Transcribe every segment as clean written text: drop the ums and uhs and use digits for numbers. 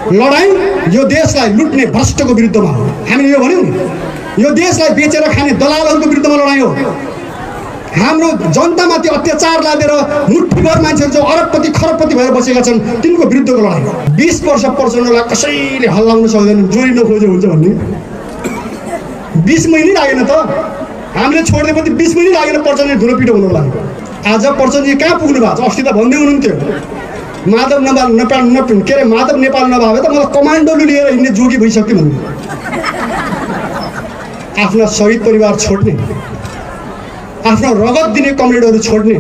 लडाईँ यो देशलाई लुट्ने भ्रष्टको विरुद्धमा हो। हामीले यो भन्यौँ नि, यो देशलाई बेचेर खाने दलालहरूको विरुद्धमा लडाईँ हो। हाम्रो जनतामाथि अत्याचार लादेर मुठ्ठीभर मान्छेहरू जो अरबपति खरबपति भएर बसेका छन् तिनको विरुद्धको लडाईँ हो। 20 वर्ष प्रचण्डलाई कसैले हल्लाउन सक्दैन, जोडी नखोजे हुन्छ भन्ने। 20 महिनै लागेन त, हामीले छोड्दै 20 महिनै लागेन प्रचण्डले धुलो पिटो हुनुको लागि। आज प्रचण्डजी कहाँ पुग्नु भएको छ? अस्ति त भन्दै हुनुहुन्थ्यो माधव नेपाल नभए त मलाई कमान्डोले लिएर हिँड्ने जोगी भइसक्यो भन्नु। आफ्ना शहीद परिवार छोड्ने, आफ्नो रगत दिने कमरेडहरू छोड्ने,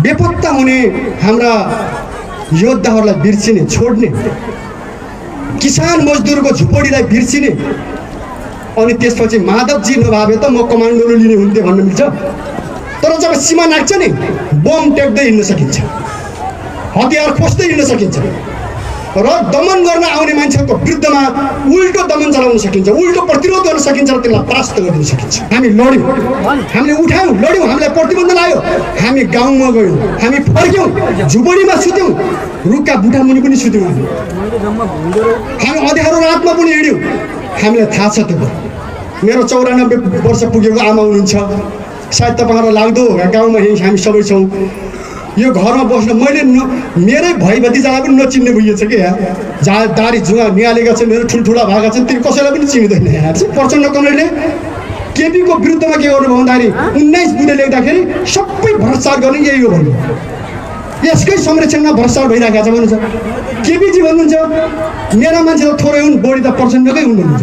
बेपत्ता हुने हाम्रा योद्धाहरूलाई बिर्सिने छोड्ने, किसान मजदुरको झुपडीलाई बिर्सिने, अनि त्यसपछि माधवजी नभए त म कमान्डोले लिने हुन्थेँ भन्न मिल्छ? तर जब सीमा नाग्छ नि बम टेक्दै हिँड्न सकिन्छ, हतियार खोज्दै हिँड्न सकिन्छ र दमन गर्न आउने मान्छेहरूको विरुद्धमा उल्टो दमन चलाउन सकिन्छ, उल्टो प्रतिरोध गर्न सकिन्छ र त्यसलाई परास्त गरिदिन सकिन्छ। हामी लड्यौँ, हामीले उठायौँ, लड्यौँ, हामीलाई प्रतिबन्ध लाग्यो, हामी गाउँमा गयौँ, हामी फर्क्यौँ, झुपडीमा सुत्यौँ, रुखका बुटा मुनि पनि सुत्यौँ, हामी अँध्यारो रातमा पनि हिँड्यौँ। हामीलाई थाहा छ त्यो। मेरो 94 वर्ष पुगेको आमा हुनुहुन्छ, सायद तपाईँहरूलाई लाग्दो गाउँमा हामी सबै छौँ। यो घरमा बस्न मैले मेरै भाइ भतिजालाई पनि नचिन्ने भइएछ कि यहाँ, जहाँ दारी जुवा निहालेका छन्, मेरो ठुल्ठुला भएका छन्, तिनी कसैलाई पनि चिन्दैन। यहाँ चाहिँ प्रचण्ड कमरेडले केपीको विरुद्धमा के गर्नुभयो भन्दाखेरि 19 बुँदे लेख्दाखेरि सबै भ्रष्टाचार गर्ने यही हो भन्नु। यसकै संरक्षणमा भ्रष्टाचार भइरहेको छ भन्नुहुन्छ। केपीजी भन्नुहुन्छ मेरा मान्छे त थोरै हुन्, बढी त प्रचण्डकै हुनुहुन्छ।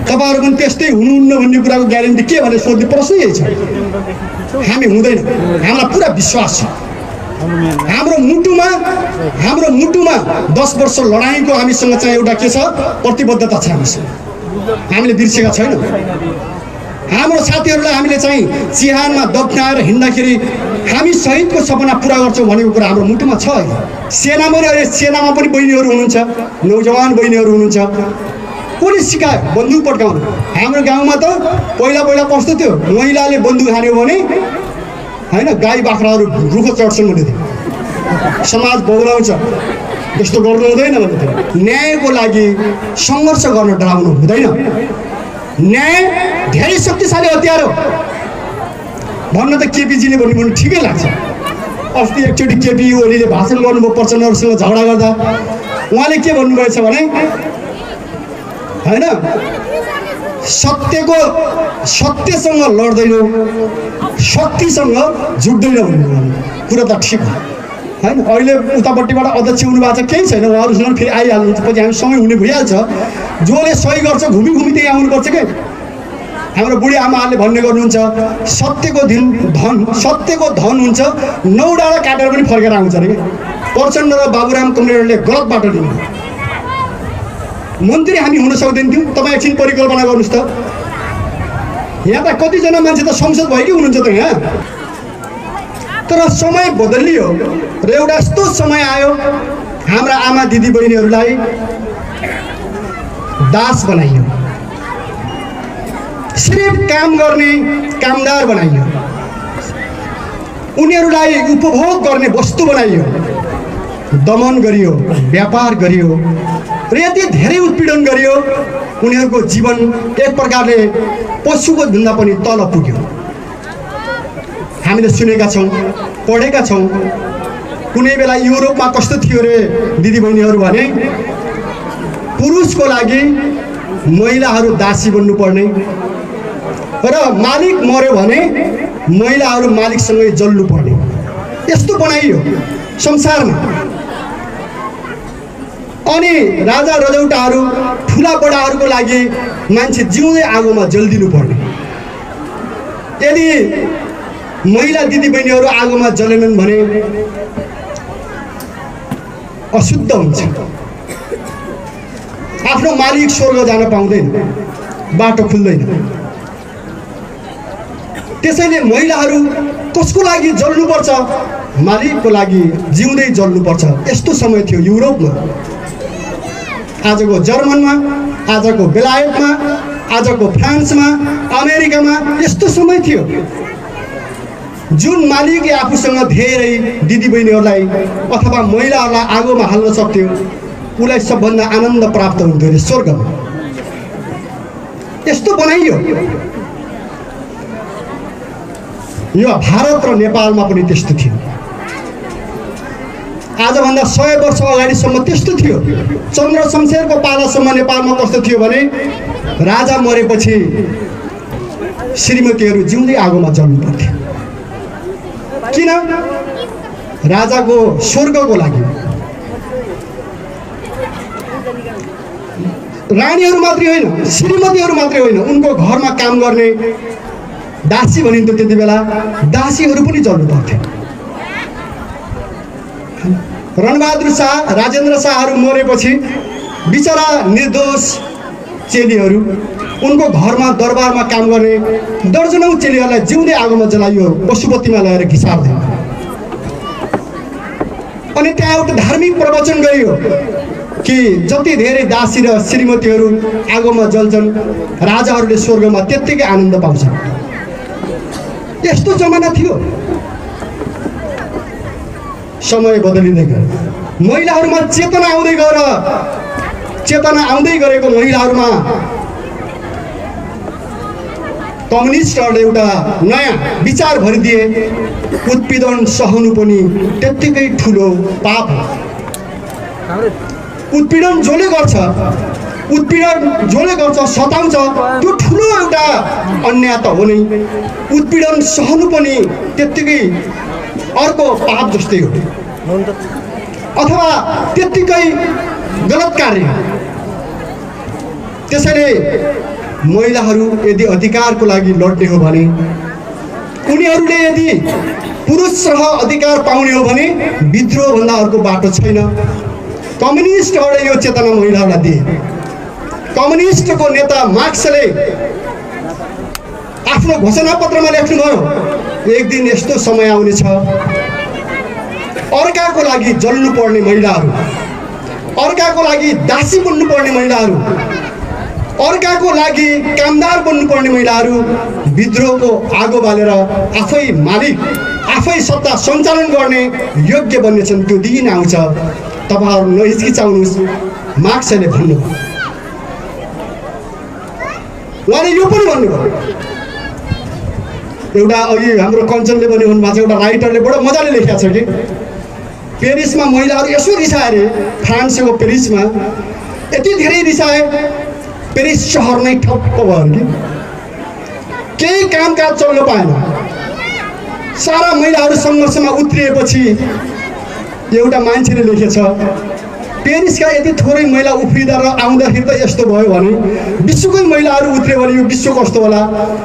तपाईँहरू पनि त्यस्तै हुनुहुन्न भन्ने कुराको ग्यारेन्टी के भनेर सोध्ने प्रश्न यही छ। हामी हुँदैन, हामीलाई पुरा विश्वास छ। हाम्रो मुटुमा 10 वर्ष लडाइँको हामीसँग चाहिँ एउटा के छ, प्रतिबद्धता छ हामीसँग, हामीले बिर्सेका छैनौँ। हाम्रो साथीहरूलाई हामीले चाहिँ चिहानमा दफ्नाएर हिँड्दाखेरि हामी शहीदको सपना पुरा गर्छौँ भनेको कुरा हाम्रो मुटुमा छ। सेनामा पनि बहिनीहरू हुनुहुन्छ, नौजवान बहिनीहरू हुनुहुन्छ। कसले सिकायो बन्दुक पड्काउनु? हाम्रो गाउँमा त पहिला कस्तो थियो, महिलाले बन्दुक हान्यो भने होइन गाई बाख्राहरू रुख चढ्छन् भन्ने थियो, समाज बौलाउँछ, यस्तो गर्नु हुँदैन भन्ने थियो। न्यायको लागि सङ्घर्ष गर्न डराउनु हुँदैन। न्याय धेरै शक्तिशाली हतियार हो भन्न त केपीजीले भन्नु ठिकै लाग्छ। अस्ति एकचोटि केपी ओलीले भाषण गर्नुभयो प्रचण्डहरूसँग झगडा गर्दा, उहाँले के भन्नुभएछ भने होइन सत्यसँग लड्दैनौँ, शक्तिसँग जुट्दैन भन्नु कुरा त ठिक हो होइन। अहिले उतापट्टिबाट अध्यक्ष हुनुभएको छ, केही छैन, उहाँहरूसँग फेरि आइहाल्नुहुन्छ, पछि हामी सँगै हुने भइहाल्छ। जसले सही गर्छ घुमी त्यही आउनुपर्छ के। हाम्रो बुढी आमाहरूले भन्ने गर्नुहुन्छ सत्यको धन हुन्छ, 9 डाँडा काटेर पनि फर्केर आउँछ अरे। प्रचण्ड र बाबुराम कमरेडले गलत बाटो लिनु। मन्त्री हामी हुन सक्दैन थियौँ। तपाईँ एकछिन परिकल्पना गर्नुहोस् त, यहाँ त कतिजना मान्छे त संसद भएकै हुनुहुन्छ त यहाँ। तर समय बदलियो र एउटा यस्तो समय आयो हाम्रा आमा दिदी बहिनीहरूलाई दास बनाइयो, सिर्फ काम गर्ने कामदार बनाइयो, उनीहरूलाई उपभोग गर्ने वस्तु बनाइयो, दमन गरियो, व्यापार गरियो र यति धेरै उत्पीडन गरियो उनीहरूको जीवन एक प्रकारले पशुको भन्दा पनि तल पुग्यो। हामीले सुनेका छौँ, पढेका छौँ। कुनै बेला युरोपमा कस्तो थियो रे दिदीबहिनीहरू भने पुरुषको लागि महिलाहरू दासी बन्नुपर्ने र मालिक मर्यो भने महिलाहरू मालिकसँगै जल्नुपर्ने, यस्तो बनाइयो संसारमा। अनि राजा रजौटाहरू ठुला बडाहरूको लागि मान्छे जिउँदै आगोमा जल्दिनु पर्ने। यदि महिला दिदीबहिनीहरू आगोमा जलेनन् भने अशुद्ध हुन्छ, आफ्नो मालिक स्वर्ग जान पाउँदैन, बाटो खुल्दैन। त्यसैले महिलाहरू कसको लागि जल्नुपर्छ? मालिकको लागि जिउँदै जल्नुपर्छ। यस्तो समय थियो युरोपमा, आजको जर्मनमा, आजको बेलायतमा, आजको फ्रान्समा, अमेरिकामा यस्तो समय थियो। जुन मालिकले आफूसँग धेरै दिदीबहिनीहरूलाई अथवा महिलाहरूलाई आगोमा हाल्न सक्थ्यो उसलाई सबभन्दा आनन्द प्राप्त हुन्थ्यो अरे स्वर्गमा। यस्तो बनाइयो। यो भारत र नेपालमा पनि त्यस्तो थियो। आजभन्दा 100 वर्ष अगाडिसम्म त्यस्तो थियो। चन्द्र शमशेरको पालासम्म नेपालमा कस्तो थियो भने राजा मरेपछि श्रीमतीहरू जिउँदै आगोमा जल्नु पर्थ्यो। किन? राजाको स्वर्गको लागि। रानीहरू मात्रै होइन, श्रीमतीहरू मात्रै होइन, उनको घरमा काम गर्ने दासी भनिन्थ्यो त्यति बेला, दासीहरू पनि जल्नु पर्थ्यो। रणबहादुर शाह, राजेन्द्र शाहहरू मरेपछि बिचरा निर्दोष चेलीहरू, उनको घरमा दरबारमा काम गर्ने दर्जनौं चेलीहरूलाई जिउँदै आगोमा जलाइयो, पशुपतिमा लगेर घिसार्दै। अनि त्यहाँ एउटा धार्मिक प्रवचन गरियो कि जति धेरै दासी र श्रीमतीहरू आगोमा जल्छन् राजाहरूले स्वर्गमा त्यत्तिकै आनन्द पाउँछन्। यस्तो जमाना थियो। समय बदलिँदै गयो। महिलाहरूमा चेतना आउँदै गएर चेतना आउँदै गरेको महिलाहरूमा कम्युनिस्टहरूले एउटा नयाँ विचार भरिदिए। उत्पीडन सहनु पनि त्यत्तिकै ठुलो पाप हो। उत्पीडन जसले गर्छ सताउँछ त्यो ठुलो एउटा अन्याय त हो नै। उत्पीडन सहनु पनि त्यत्तिकै अर्को पाप जस्तै हो अथवा त्यत्तिकै गलत कार्य। त्यसैले महिलाहरू यदि अधिकारको लागि लड्ने हो भने, उनीहरूले यदि पुरुषसँग अधिकार पाउने हो भने विद्रोह भन्दा अर्को बाटो छैन। कम्युनिस्टहरूले यो चेतना महिलाहरूलाई दिए। कम्युनिस्टको नेता मार्क्सले आफ्नो घोषणापत्रमा लेख्नुभयो, एक दिन यस्तो समय आउनेछ अर्काको लागि जल्नु पर्ने महिलाहरू, अर्काको लागि दासी बन्नु पर्ने महिलाहरू, अर्काको लागि कामदार बन्नु पर्ने महिलाहरू विद्रोहको आगो बालेर आफै मालिक, आफै सत्ता सञ्चालन गर्ने योग्य बन्नेछन्। त्यो दिन आउँछ, तपाईहरु नहिचकिचाउनुहोस्, मार्क्सले भन्नुभयो। उहाँले यो पनि भन्नुभयो, एउटा अघि हाम्रो कञ्चनले पनि भन्नुभएको छ, एउटा राइटरले बडो मजाले लेखेको छ कि पेरिसमा महिलाहरू यसो रिसाए अरे, फ्रान्सको पेरिसमा यति धेरै रिसाए, पेरिस सहर नै ठप्प भयो कि केही कामकाज चल्न पाएन। सारा महिलाहरू सङ्घर्षमा उत्रिएपछि एउटा मान्छेले लेखेछ, पेरिसका यति थोरै महिला उफ्रिँदा र आउँदाखेरि त यस्तो भयो भने विश्वकै महिलाहरू उत्रियो भने यो विश्व कस्तो होला,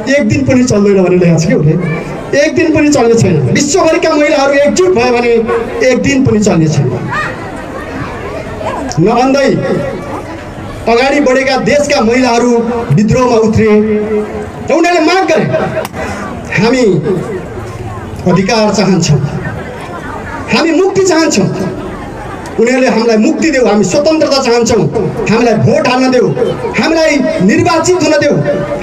एक दिन पनि चल्दैन भने लेखेको छ कि उसले। एक दिन पनि चल्ने छैन। विश्वभरिका महिलाहरू एकजुट भयो भने एक दिन पनि चल्ने छैन। नभन्दै अगाडि बढेका देशका महिलाहरू विद्रोहमा उत्रिए र उनीहरूले माग गरे, हामी अधिकार चाहन्छौँ, हामी मुक्ति चाहन्छौँ, उनीहरूले हामीलाई मुक्ति देऊ, हामी स्वतन्त्रता चाहन्छौँ, हामीलाई भोट हाल्न देऊ, हामीलाई निर्वाचित हुन देऊ,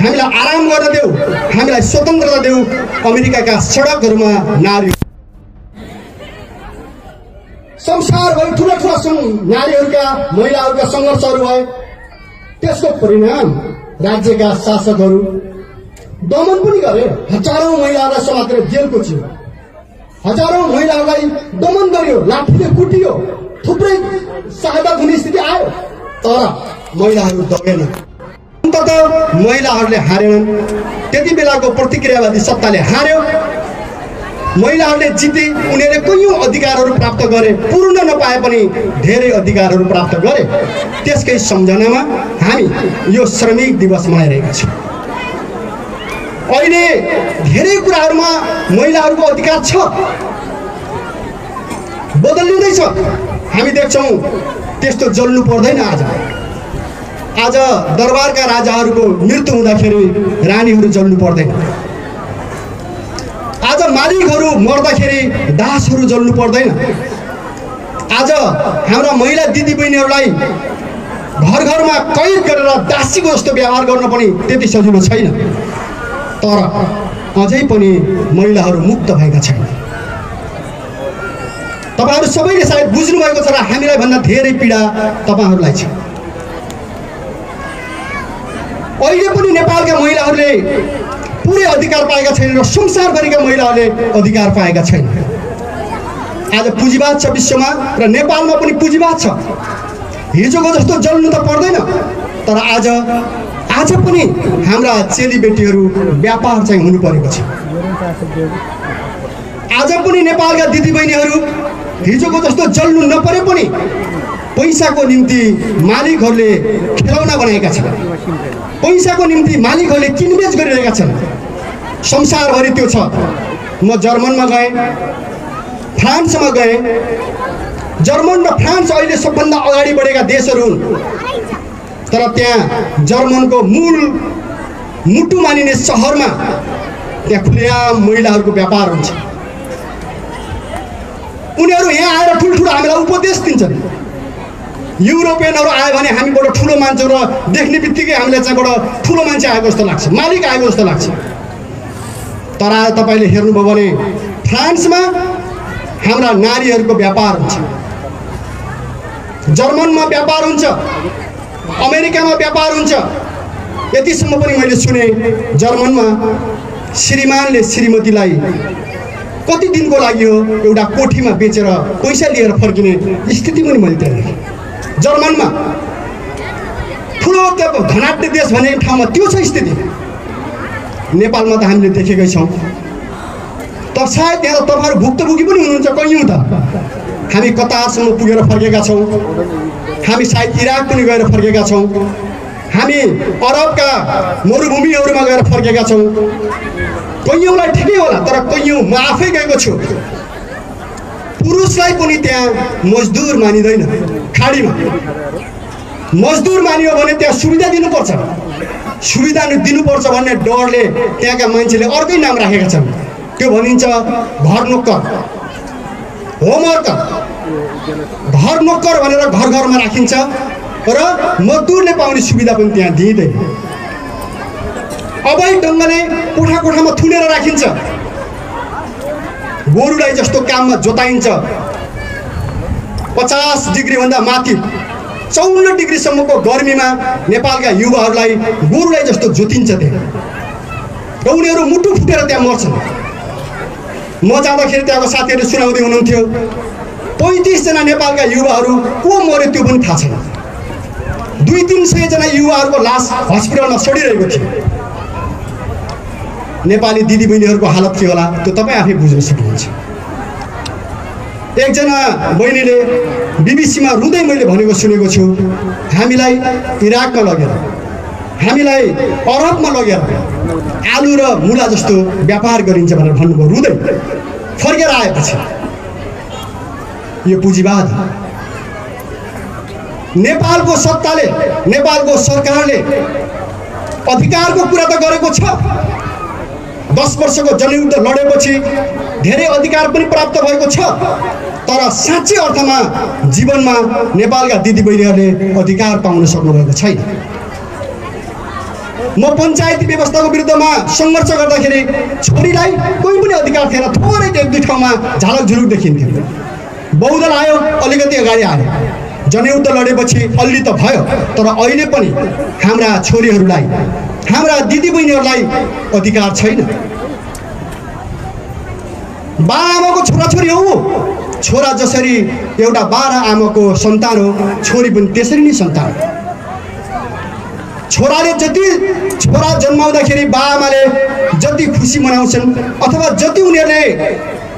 हामीलाई आराम गर्न देऊ, हामीलाई स्वतन्त्रता देऊ। अमेरिकाका सडकहरूमा नारी संसारभरि ठुला ठुला नारीहरूका महिलाहरूका सङ्घर्षहरू भए। त्यसको परिणाम राज्यका शासकहरू दमन पनि गरे। हजारौं महिलाहरूलाई समातेर जेलको थियो, हजारौं महिलाहरूलाई दमन गर्यो, लाठीले कुटियो, थुप्रै शहादत हुने स्थिति आयो। तर महिलाहरू दबेन। अन्ततः महिलाहरूले हारेनन्। त्यति बेलाको प्रतिक्रियावादी सत्ताले हार्यो, महिलाहरूले जिते। उनीहरूले कयौं अधिकारहरू प्राप्त गरे, पूर्ण नपाए पनि धेरै अधिकारहरू प्राप्त गरे। त्यसकै सम्झनामा हामी यो श्रमिक दिवस मनाइरहेका छौँ। अहिले धेरै कुराहरूमा महिलाहरूको अधिकार छ, बदलिँदैछ। हामी देख्छौँ त्यस्तो जल्नु पर्दैन। आज दरबारका राजाहरूको मृत्यु हुँदाखेरि रानीहरू जल्नु पर्दैन। आज मालिकहरू मर्दाखेरि दासहरू जल्नु पर्दैन। आज हाम्रा महिला दिदीबहिनीहरूलाई घर घरमा कैद गरेर दासीको जस्तो व्यवहार गर्न पनि त्यति सजिलो छैन। तर अझै पनि महिलाहरू मुक्त भएका छैनन्। तपाईहरु सबैले सायद बुझ्नु भएको छ र हामीलाई भन्दा धेरै पीडा तपाईहरुलाई छ। अहिले पनि नेपालका महिलाहरूले पुरै अधिकार पाएका छैनन् र संसारभरिका महिलाहरूले अधिकार पाएका छैनन्। आज पुँजीवाद छ विश्वमा र नेपालमा पनि पुँजीवाद छ। हिजोको जस्तो जल्नु त पर्दैन, तर आज पनि हाम्रा चेलीबेटीहरू व्यापार चाहिँ हुनु परेको छ। आज पनि नेपालका दिदीबहिनीहरू हिजोको जस्तो जल्नु नपरे पनि पैसाको निम्ति मालिकहरूले खेलौना बनाएका छन्, पैसाको निम्ति मालिकहरूले किनबेच गरिरहेका छन्। संसारभरि त्यो छ। म जर्मनमा गएँ, फ्रान्समा गएँ। जर्मन र फ्रान्स अहिले सबभन्दा अगाडि बढेका देशहरू हुन्, तर त्यहाँ जर्मनको मूल मुटु मानिने सहरमा त्यहाँ खुलेआम महिलाहरूको व्यापार हुन्छ। उनीहरू यहाँ आएर ठुल्ठुलो हामीलाई उपदेश दिन्छन्। युरोपियनहरू आयो भने हामीबाट ठुलो मान्छौँ र देख्ने बित्तिकै हामीलाई चाहिँबाट ठुलो मान्छे आएको जस्तो लाग्छ, मालिक आएको जस्तो लाग्छ। तर आज तपाईँले हेर्नुभयो भने फ्रान्समा हाम्रा नारीहरूको व्यापार हुन्छ, जर्मनमा व्यापार हुन्छ, अमेरिकामा व्यापार हुन्छ। यतिसम्म पनि मैले सुने जर्मनमा श्रीमानले श्रीमतीलाई कति दिनको लागि हो एउटा कोठीमा बेचेर पैसा लिएर फर्किने स्थिति पनि मैले त्यहाँ देखेँ। जर्मनमा ठुलो धनाढ्य देश भनेको ठाउँमा त्यो छ स्थिति। नेपालमा त हामीले देखेकै छौँ। त सायद त्यहाँ तपाईँहरू भुक्तभोगी पनि हुनुहुन्छ कैयौँ त। हामी कतारसम्म पुगेर फर्केका छौँ, हामी सायद इराक पनि गएर फर्केका छौँ, हामी अरबका मरुभूमिहरूमा गएर फर्केका छौँ। कैयौँलाई ठिकै होला, तर कैयौँ म आफै गएको छु। पुरुषलाई पनि त्यहाँ मजदुर मानिँदैन। खाडीमा मजदुर मानियो भने त्यहाँ सुविधा दिनुपर्छ। सुविधा दिनुपर्छ भन्ने डरले त्यहाँका मान्छेले अर्कै नाम राखेका छन्। त्यो भनिन्छ घर नोकर, होमवर्कर। घर नोकर भनेर घर घरमा राखिन्छ र मजदुरले पाउने सुविधा पनि त्यहाँ दिइँदैन। अवैध ढङ्गले कोठा कोठामा थुनेर राखिन्छ। गोरुलाई जस्तो काममा जोताइन्छ। 50 डिग्रीभन्दा माथि 54 डिग्रीसम्मको गर्मीमा नेपालका युवाहरूलाई गोरुलाई जस्तो जोतिन्छ त्यहाँ, र उनीहरू मुटु फुटेर त्यहाँ मर्छन्। म जाँदाखेरि त्यहाँको साथीहरूले सुनाउँदै हुनुहुन्थ्यो 35 जना नेपालका युवाहरू को मर्यो त्यो पनि थाहा छैन। 200-300 जना युवाहरूको लास हस्पिटलमा सडिरहेको थियो। नेपाली दिदीबहिनीहरूको हालत के होला त्यो तपाईँ आफै बुझ्न सक्नुहुन्छ। एकजना बहिनीले बीबीसीमा रुँदै मैले भनेको सुनेको छु, हामीलाई इराकमा लगेर, हामीलाई अरबमा लगेर आलु र मुला जस्तो व्यापार गरिन्छ भनेर भन्नुभयो रुँदै। फर्केर आएपछि यो पुँजीवाद। नेपालको सत्ताले, नेपालको सरकारले अधिकारको कुरा त गरेको छ। 10 वर्षको जनयुद्ध लडेपछि धेरै अधिकार पनि प्राप्त भएको छ, तर साँच्चै अर्थमा जीवनमा नेपालका दिदीबहिनीहरूले अधिकार पाउन सक्नुभएको छैन। म पञ्चायती व्यवस्थाको विरुद्धमा सङ्घर्ष गर्दाखेरि छोरीलाई कोही पनि अधिकार थिएन। थोरै 1-2 ठाउँमा झालक झुलुक देखिन्थ्यो। बहुदल आयो, अलिकति अगाडि आयो। जनयुद्ध लडेपछि अलि त भयो, तर अहिले पनि हाम्रा छोरीहरूलाई, हाम्रा दिदीबहिनीहरूलाई अधिकार छैन। बाआमाको छोराछोरी हो। छोरा जसरी एउटा 12 आमाको सन्तान हो, छोरी पनि त्यसरी नै सन्तान हो। छोराले जति, छोरा जन्माउँदाखेरि बाआमाले जति खुसी मनाउँछन् अथवा जति उनीहरूले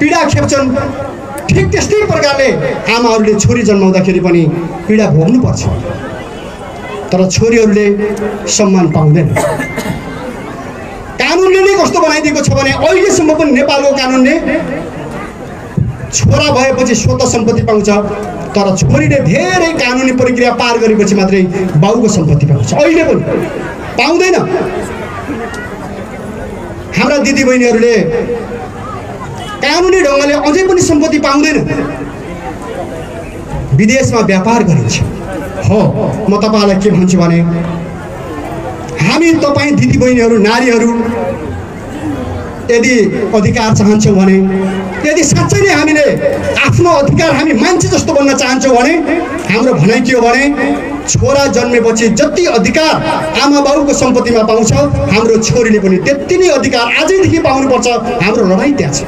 पीडा खेप्छन्, ठिक त्यस्तै प्रकारले आमाहरूले छोरी जन्माउँदाखेरि पनि पीडा भोग्नुपर्छ। तर छोरीहरूले सम्मान पाउँदैन। कानुनले नै कस्तो बनाइदिएको छ भने अहिलेसम्म पनि नेपालको कानुनले छोरा भएपछि स्वत सम्पत्ति पाउँछ, तर छोरीले धेरै कानुनी प्रक्रिया पार गरेपछि मात्रै बाउको सम्पत्ति पाउँछ। अहिले पनि पाउँदैन। हाम्रा दिदीबहिनीहरूले कानुनी ढङ्गले अझै पनि सम्पत्ति पाउँदैन। विदेशमा व्यापार गरिन्छ। हो, म तपाईँलाई के भन्छु भने हामी तपाईँ दिदीबहिनीहरू, नारीहरू यदि अधिकार चाहन्छौँ भने, यदि साँच्चै नै हामीले आफ्नो अधिकार हामी मान्छे जस्तो बन्न चाहन्छौँ भने हाम्रो भनाइ के हो भने छोरा जन्मेपछि जति अधिकार आमा बाउको सम्पत्तिमा पाउँछ हाम्रो छोरीले पनि त्यति नै अधिकार आजैदेखि पाउनुपर्छ। हाम्रो लडाइँ त्यहाँ छ।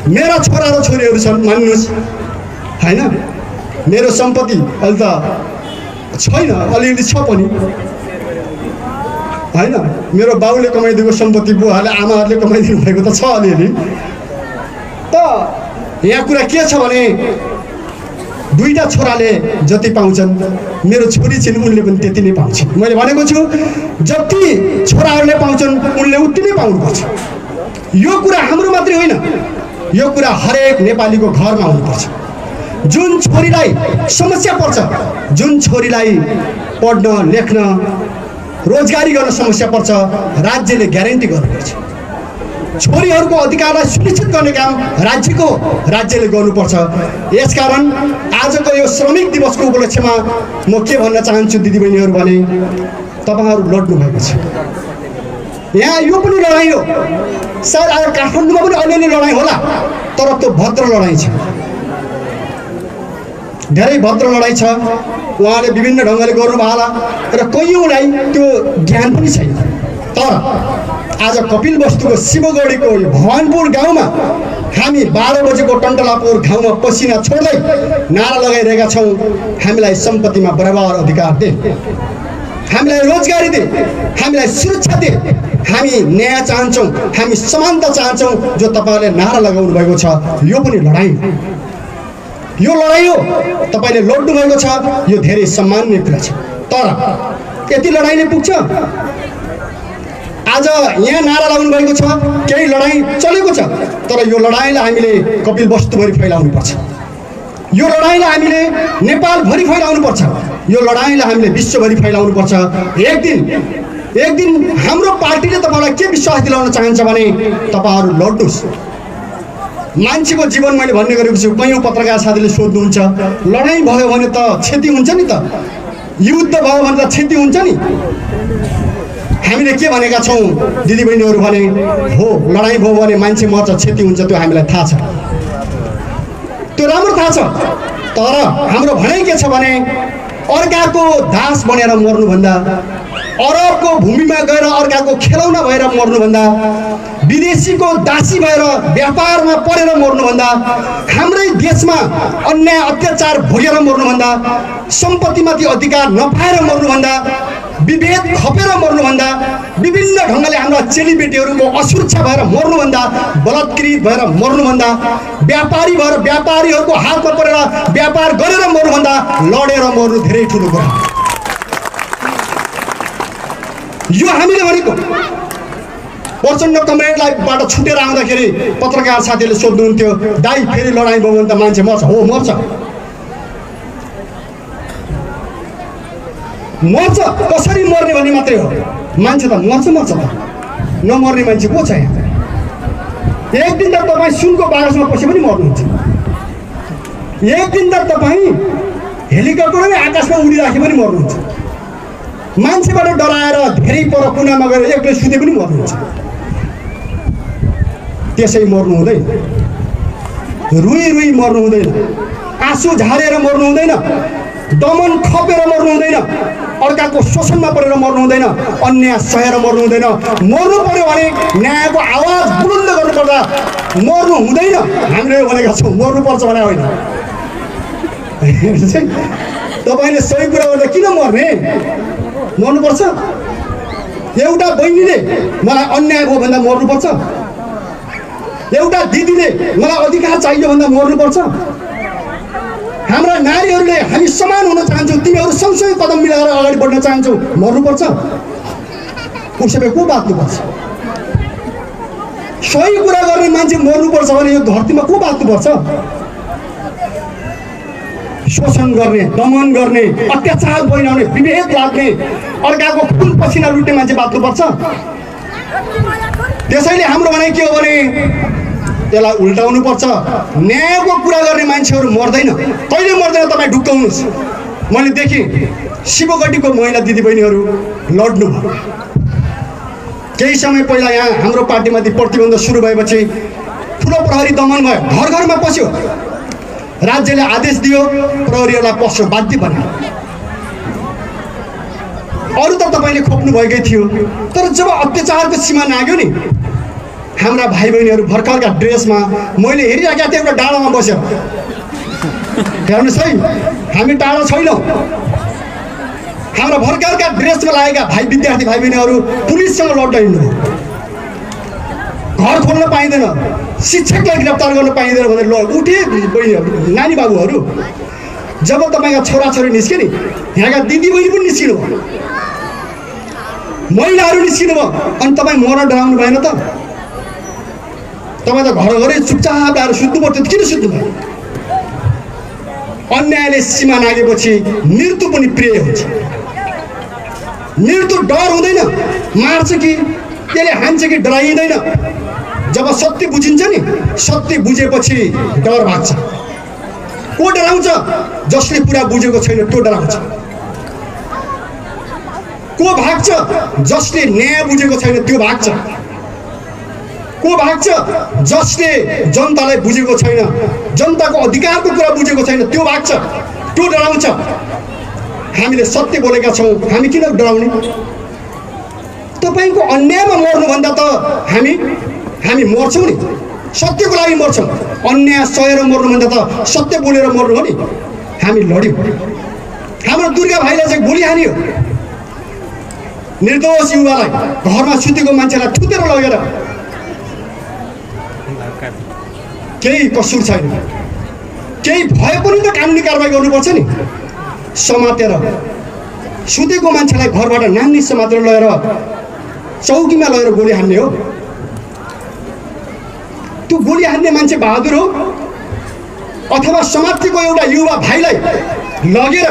मेरा छोरा र छोरीहरू छन् मान्नुहोस् होइन, मेरो सम्पत्ति अहिले त छैन, अलिअलि छ पनि होइन। मेरो बाउले कमाइदिएको सम्पत्ति बुवाले आमाहरूले कमाइदिनु भएको त छ अलिअलि। त यहाँ कुरा के छ भने दुईटा छोराले जति पाउँछन् मेरो छोरी छिन् उनले पनि त्यति नै पाउँछन्। मैले भनेको छु जति छोराहरूले पाउँछन् उनले उति नै पाउनुपर्छ। यो कुरा हाम्रो मात्रै होइन, यो कुरा हरेक नेपालीको घरमा हुनुपर्छ। जुन छोरीलाई समस्या पर्छ, जुन छोरीलाई पढ्न लेख्न रोजगारी गर्न समस्या पर्छ, राज्यले ग्यारेन्टी गर्नुपर्छ। छोरीहरूको अधिकारलाई सुनिश्चित गर्ने काम राज्यले गर्नुपर्छ। यसकारण आजको यो श्रमिक दिवसको उपलक्ष्यमा म के भन्न चाहन्छु दिदीबहिनीहरू भने तपाईहरु लड्नु भएको छ। यहाँ यो पनि लडाइँ हो, सायद आज काठमाडौँमा पनि अलिअलि लडाइँ होला, तर त्यो भद्र लडाइँ छ, धेरै भद्र लडाइँ छ। उहाँले विभिन्न ढङ्गले गर्नुभयो होला र कयौँलाई त्यो ज्ञान पनि छैन। तर आज कपिलवस्तुको शिवगढीको भवानपुर गाउँमा हामी 12 बजेको टन्टलापुर गाउँमा पसिना छोड्दै नारा लगाइरहेका छौँ, हामीलाई सम्पत्तिमा बराबर अधिकार दे, हामीलाई रोजगारी दे, हामीलाई सुरक्षा दे, हामी न्याय चाहन्छौँ, हामी समानता चाहन्छौँ। जो तपाईँहरूले नारा लगाउनु भएको छ यो पनि लडाइँ, यो लडाइँ हो, तपाईँले लड्नु भएको छ, यो धेरै सम्माननीय कुरा छ। तर यति लडाइँले पुग्छ? आज यहाँ नारा लगाउनु भएको छ, केही लडाइँ चलेको छ, तर यो लडाइँलाई हामीले कपिलवस्तुभरि फैलाउनुपर्छ, यो लडाइँलाई हामीले नेपालभरि फैलाउनुपर्छ, यो लडाइँलाई हामीले विश्वभरि फैलाउनुपर्छ। एक दिन हाम्रो पार्टीले तपाईँलाई के विश्वास दिलाउन चाहन्छ भने तपाईँहरू लड्नुहोस्। मान्छेको जीवन मैले भन्ने गरेको छु, कयौँ पत्रकार साथीले सोध्नुहुन्छ लडाइँ भयो भने त क्षति हुन्छ नि, त युद्ध भयो भने त क्षति हुन्छ नि। हामीले के भनेका छौँ दिदीबहिनीहरू भने हो, लडाइँ भयो भने मान्छे मर्छ, क्षति हुन्छ, त्यो हामीलाई थाहा छ, त्यो राम्रो थाहा छ। तर हाम्रो भनाइ के छ भने अर्काको दास बनेर मर्नुभन्दा, अरबको भूमिमा गएर अर्काको खेलौना भएर मर्नुभन्दा, विदेशीको दासी भएर व्यापारमा परेर मर्नुभन्दा, हाम्रै देशमा अन्याय अत्याचार भोगेर मर्नुभन्दा, सम्पत्तिमाथि अधिकार नपाएर मर्नुभन्दा, विभेद खपेर मर्नुभन्दा, विभिन्न ढङ्गले हाम्रा चेलीबेटीहरूको असुरक्षा भएर मर्नुभन्दा, बलात्कृत भएर मर्नुभन्दा, व्यापारी भएर व्यापारीहरूको हातमा परेर व्यापार गरेर मर्नुभन्दा लडेर मर्नु धेरै ठुलो कुरा। यो हामीले भनेको। प्रचण्ड कमरेडलाई बाट छुटेर आउँदाखेरि पत्रकार साथीले सोध्नुहुन्थ्यो दाइ फेरि लडाइँ भयो भने त मान्छे मर्छ? हो, मर्छ, मर्छ। कसरी मर्ने भन्ने मात्रै हो, मान्छे त मर्छ त, नमर्ने मान्छे को छ यहाँ? एक दिन त तपाईँ सुनको बाकसमा पसे पनि मर्नुहुन्छ, एक दिन त तपाईँ हेलिकप्टरमै आकाशमा उडिराखे पनि मर्नुहुन्छ, मान्छेबाट डराएर धेरै पर कुनामा गएर एक्लै सुते पनि मर्नुहुन्छ। त्यसै मर्नु हुँदैन, रुई रुई मर्नु हुँदैन, आँसु झारेर मर्नु हुँदैन, दमन खपेर मर्नु हुँदैन, अर्काको शोषणमा परेर मर्नु हुँदैन, अन्याय सहेर मर्नु हुँदैन। मर्नु पर्यो भने न्यायको आवाज बुलन्द गर्नुपर्दा मर्नु हुँदैन। हामीले भनेका छौँ मर्नुपर्छ भने होइन। तपाईँले सही कुरा गर्दा किन मर्ने? मर्नुपर्छ। एउटा बहिनीले मलाई अन्याय भयो भन्दा मर्नुपर्छ, एउटा दिदीले मलाई अधिकार चाहियो भन्दा मर्नुपर्छ। हाम्रा नारीहरूले हामी समान हुन चाहन्छौँ, तिमीहरू सँगसँगै कदम मिलाएर अगाडि बढ्न चाहन्छौँ, मर्नुपर्छ। उसैले को बाँच्नुपर्छ? सही कुरा गर्ने मान्छे मर्नुपर्छ भने यो धरतीमा को बाँच्नुपर्छ? शोषण गर्ने, दमन गर्ने, अत्याचार बनाउने, विभेद लाग्ने, अर्काको खुन पसिना लुट्ने मान्छे बाँच्नुपर्छ। त्यसैले हाम्रो भनाइ के हो भने त्यसलाई उल्टाउनुपर्छ। न्यायको कुरा गर्ने मान्छेहरू मर्दैन, कहिले मर्दैन, तपाईँ ढुक्काउनुहोस्। मैले देखेँ शिवगढीको महिला दिदीबहिनीहरू लड्नु भयो, केही समय पहिला यहाँ हाम्रो पार्टीमाथि प्रतिबन्ध सुरु भएपछि ठुलो प्रहरी दमन भयो, घर घरमा पस्यो। राज्यले आदेश दियो, प्रहरीहरूलाई पस्न बाध्य बनायो। अरू त तपाईँले खोप्नु भएकै थियो, तर जब अत्याचारको सीमा नाग्यो नि, हाम्रा भाइ बहिनीहरू भर्खरका ड्रेसमा मैले हेरिरहेका थिएँ एउटा डाँडामा बसेर। हेर्नुहोस् है, हामी टाढा छैनौँ। हाम्रा भर्खरका ड्रेसमा लागेका भाइ विद्यार्थी भाइ बहिनीहरू पुलिससँग लड्न हिँड्नु, घर खोल्न पाइँदैन, शिक्षकलाई गिरफ्तार गर्न पाइँदैन भनेर उठे बहिनीहरू, नानी बाबुहरू। जब तपाईँका छोराछोरी निस्के नि, यहाँका दिदी बहिनी पनि निस्किनु भयो, महिलाहरू निस्किनु भयो, अनि तपाईँ मर्न डराउनु भएन त? तपाईँ त घर घरै चुपचाप आएर सुत्नु पर्थ्यो, किन सुत्नु भयो? अन्यायले सीमा नागेपछि मृत्यु पनि प्रिय हुन्छ। मृत्यु डर हुँदैन, मार्छ कि त्यसले हान्छ कि डराइँदैन। जब सत्य बुझिन्छ नि, सत्य बुझेपछि डर भाग्छ। को डराउँछ? जसले पुरा बुझेको छैन त्यो डराउँछ। को भाग्छ? जसले न्याय बुझेको छैन त्यो भाग्छ। को भाग्छ? जसले जनतालाई बुझेको छैन, जनताको अधिकारको कुरा बुझेको छैन त्यो भाग्छ, त्यो डराउँछ। हामीले सत्य बोलेका छौँ, हामी किन डराउने? तपाईँको अन्यायमा मर्नुभन्दा त हामी मर्छौँ नि, सत्यको लागि मर्छौँ। अन्याय सहेर मर्नुभन्दा त सत्य बोलेर मर्नु हो नि। हामी लड्यौँ। हाम्रो दुर्गा भाइलाई चाहिँ गोली हान्यो, निर्दोष युवालाई, घरमा सुतेको मान्छेलाई थुतेर लगेर। केही कसुर छैन, केही भए पनि त कानुनी कारबाही गर्नुपर्छ नि। समातेर सुतेको मान्छेलाई घरबाट नानी समातेर लगेर चौकीमा लगेर गोली हान्ने हो? त्यो गोली हान्ने मान्छे बहादुर हो? अथवा समातेको एउटा युवा भाइलाई लगेर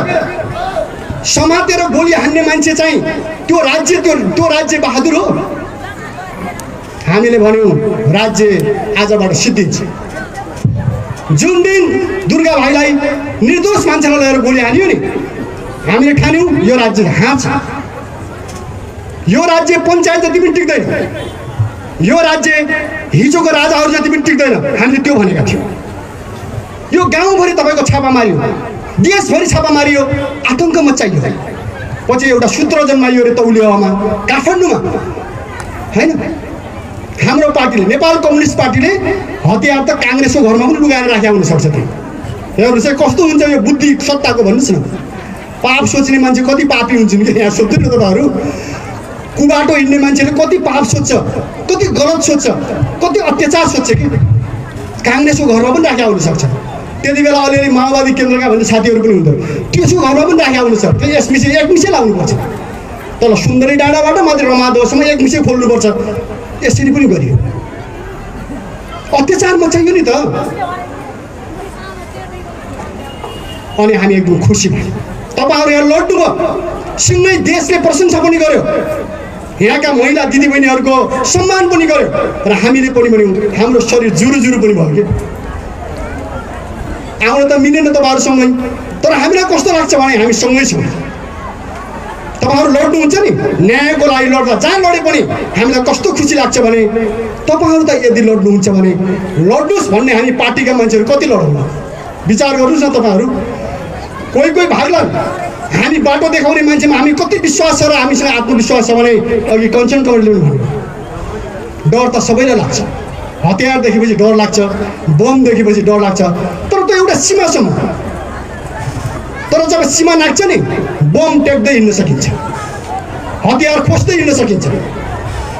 समातेर गोली हान्ने मान्छे चाहिँ त्यो राज्य बहादुर हो? हामीले भन्यौँ राज्य आजबाट सिद्धिन्छ। जुन दिन दुर्गा भाइलाई निर्दोष मान्छेलाई लगेर गोली हान्यो नि, हामीले ठान्यौँ यो राज्य हाँछ, यो राज्य पञ्चायत जति पनि टिक्दैन, यो राज्य हिजोको राजाहरू जति पनि टिक्दैन। हामीले त्यो भनेका थियौँ। यो गाउँभरि तपाईँको छापा मारियो, देशभरि छापा मारियो, आतङ्क मचाइयो। पछि एउटा सूत्र जन्माइयो अरे तौलियो हावामा, काठमाडौँमा, होइन? हाम्रो पार्टीले, नेपाल कम्युनिस्ट पार्टीले हतियार त काङ्ग्रेसको घरमा पनि लुगाएर राखेका हुनसक्छ। त्यो हेर्नुहोस् है कस्तो हुन्छ यो बुद्धि सत्ताको। भन्नुहोस् न, पाप सोच्ने मान्छे कति पापी हुन्छन् कि यहाँ सोध्नु तपाईँहरू। कुबाटो हिँड्ने मान्छेले कति पाप सोच्छ, कति गलत सोच्छ, कति अत्याचार सोच्छ कि काङ्ग्रेसको घरमा पनि राखेका हुनसक्छ। त्यति बेला अलिअलि माओवादी केन्द्रका भन्ने साथीहरू पनि हुन्थ्यो, त्यसको घरमा पनि राखेका हुनसक्छ। त्यो एक मिसै लाउनुपर्छ। तल सुन्दरी डाँडाबाट मात्रै रमादोसम्म एक मिसै खोल्नुपर्छ। यसरी पनि गरियो, अत्याचार मचाइयो नि त। अनि हामी एकदम खुसी भयौँ। तपाईँहरू यहाँ लड्नु भयो, सिँगै देशले प्रशंसा पनि गर्यो, यहाँका महिला दिदीबहिनीहरूको सम्मान पनि गर्यो, र हामीले पनि भन्यौँ हाम्रो शरीर जुरु पनि भयो कि आउन त मिलेन तपाईँहरूसँगै, तर हामीलाई कस्तो लाग्छ भने हामी सँगै छौँ। तपाईँहरू लड्नुहुन्छ नि, न्यायको लागि लड्दा जहाँ लडे पनि हामीलाई कस्तो खुसी लाग्छ भने तपाईँहरू त यदि लड्नुहुन्छ भने लड्नुहोस् भन्ने हामी पार्टीका मान्छेहरू कति लडौँला? विचार गर्नुहोस् न तपाईँहरू। कोही भाग्लान्, हामी बाटो देखाउने मान्छेमा हामी कति विश्वास छ र हामीसँग आत्मविश्वास छ भने अघि कञ्चन कमलले पनि भन्यो, डर त सबैलाई लाग्छ। हतियार देखेपछि डर लाग्छ, बम देखेपछि डर लाग्छ, तर त्यो एउटा सीमासम्म। तर जब सीमा नाग्छ नि, बम टेक्दै हिँड्न सकिन्छ, हतियार खोज्दै हिँड्न सकिन्छ,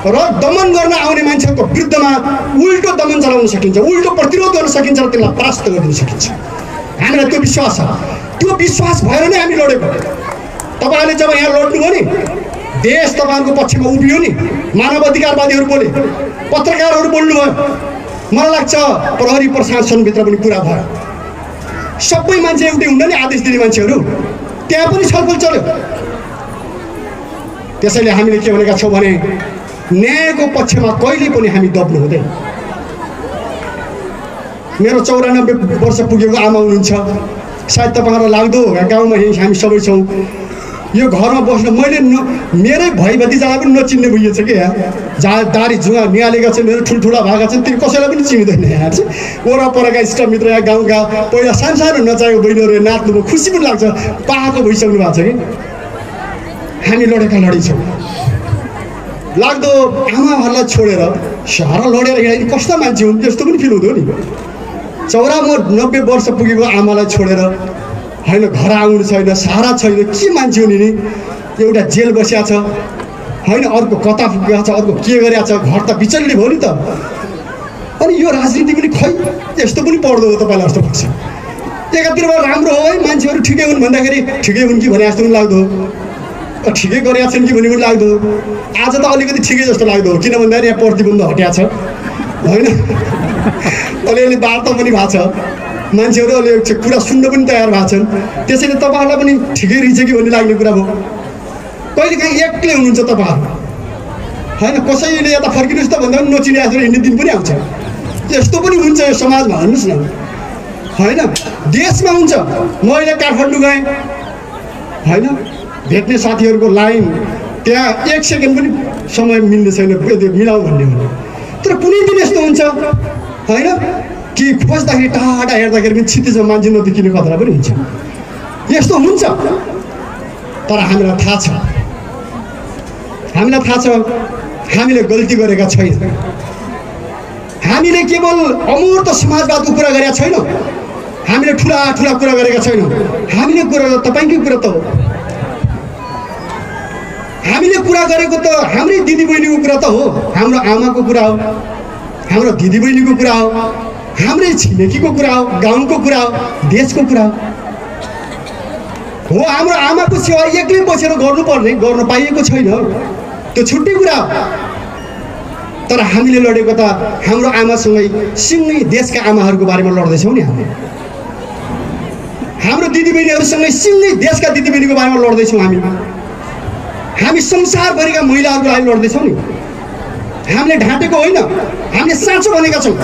र दमन गर्न आउने मान्छेहरूको विरुद्धमा उल्टो दमन चलाउन सकिन्छ, उल्टो प्रतिरोध गर्न सकिन्छ र त्यसलाई परास्त गरिदिन सकिन्छ। हामीलाई त्यो विश्वास छ। त्यो विश्वास भएर नै हामी लडेको। तपाईँहरूले जब यहाँ लड्नुभयो नि, देश तपाईँहरूको पक्षमा उभियो नि, मानव अधिकारवादीहरू बोले, पत्रकारहरू बोल्नुभयो। मलाई लाग्छ प्रहरी प्रशासनभित्र पनि कुरा भयो। सबै मान्छे एउटै हुँदैन नि, आदेश दिने मान्छेहरू, त्यहाँ पनि छलफल चल्यो। त्यसैले हामीले के भनेका छौँ भने न्यायको पक्षमा कहिले पनि हामी दब्नु हुँदैन। मेरो 94 वर्ष पुगेको आमा हुनुहुन्छ, सायद तपाईँहरूलाई लाग्दो होगा गाउँमा हामी सबै छौँ। यो घरमा बस्न मैले मेरै भाइ भतिजालाई पनि नचिन्ने भइएछ कि यहाँ दारी जुवा निहालेका छन् ठुल्ठुला भएका छन् त्यो कसैलाई पनि चिन्दैन यहाँ चाहिँ वरपरका इष्टमित्र यहाँ गाउँका पहिला सानो नचाहेको बहिनीहरू नाच्नुभयो खुसी पनि लाग्छ पाएको भइसक्नु भएको छ कि हामी लडेका लडिन्छौँ लाग्दो आमाहरूलाई छोडेर सहर लडेर हिँड्दा कस्ता मान्छे हुन् त्यस्तो पनि फिल हुँदो नि 90 वर्ष पुगेको आमालाई छोडेर होइन घर आउनु छैन सहारा छैन के मान्छे हुने नि एउटा जेल बसिया छ होइन अर्को कता पुगेको छ अर्को के गरेको छ घर त बिचल्ली भयो नि त अनि यो राजनीति पनि खै यस्तो पनि पर्दो हो तपाईँलाई जस्तो लाग्छ एकातिरबाट राम्रो हो है मान्छेहरू ठिकै हुन् भन्दाखेरि ठिकै हुन् कि भने जस्तो पनि लाग्दो ठिकै गरेका छन् कि भने पनि लाग्दो आज त अलिकति ठिकै जस्तो लाग्दो किन भन्दाखेरि यहाँ प्रतिबन्ध हटिया छ होइन अलिअलि वार्ता पनि भएको छ मान्छेहरू अहिले कुरा सुन्न पनि तयार भएको छन् त्यसैले तपाईँहरूलाई पनि ठिकै रहेछ कि भन्ने लाग्ने कुरा भयो कहिलेकाहीँ एक्लै हुनुहुन्छ तपाईँहरू होइन कसैले यता फर्किनुहोस् त भन्दा पनि नचिने आएर हिँड्ने दिन पनि आउँछ यस्तो पनि हुन्छ यो समाजमा भन्नुहोस् न होइन देशमा हुन्छ म अहिले काठमाडौँ गएँ होइन भेट्ने साथीहरूको लाइन त्यहाँ 1 सेकेन्ड पनि समय मिल्ने छैन मिलाऊ भन्ने हो तर कुनै दिन यस्तो हुन्छ होइन कि खोज्दाखेरि टाढा हेर्दाखेरि पनि क्षितिजमा मान्छे नदेखिने खतरा पनि हुन्छ यस्तो हुन्छ तर हामीलाई थाहा छ हामीले गल्ती गरेका छैन हामीले केवल अमूर्त समाजवादको कुरा गरेका छैनौँ हामीले ठुला ठुला कुरा गरेका छैनौँ हामीले कुरा तपाईँकै कुरा त हो हामीले कुरा गरेको त हाम्रै दिदीबहिनीको कुरा त हो हाम्रो आमाको कुरा हो हाम्रो दिदीबहिनीको कुरा हो हाम्रै छिमेकीको कुरा हो गाउँको कुरा हो देशको कुरा हो हाम्रो आमाको सेवा एक्लै बसेर गर्नुपर्ने गर्न पाइएको छैन त्यो छुट्टै कुरा हो तर हामीले लडेको त हाम्रो आमासँगै सँगै देशका आमाहरूको बारेमा लड्दैछौँ नि हाम्रो दिदीबहिनीहरूसँगै सँगै देशका दिदीबहिनीको बारेमा लड्दैछौँ हामी संसारभरिका महिलाहरूको लागि लड्दैछौँ नि हामीले ढाँटेको होइन हामीले साँचो भनेका छौँ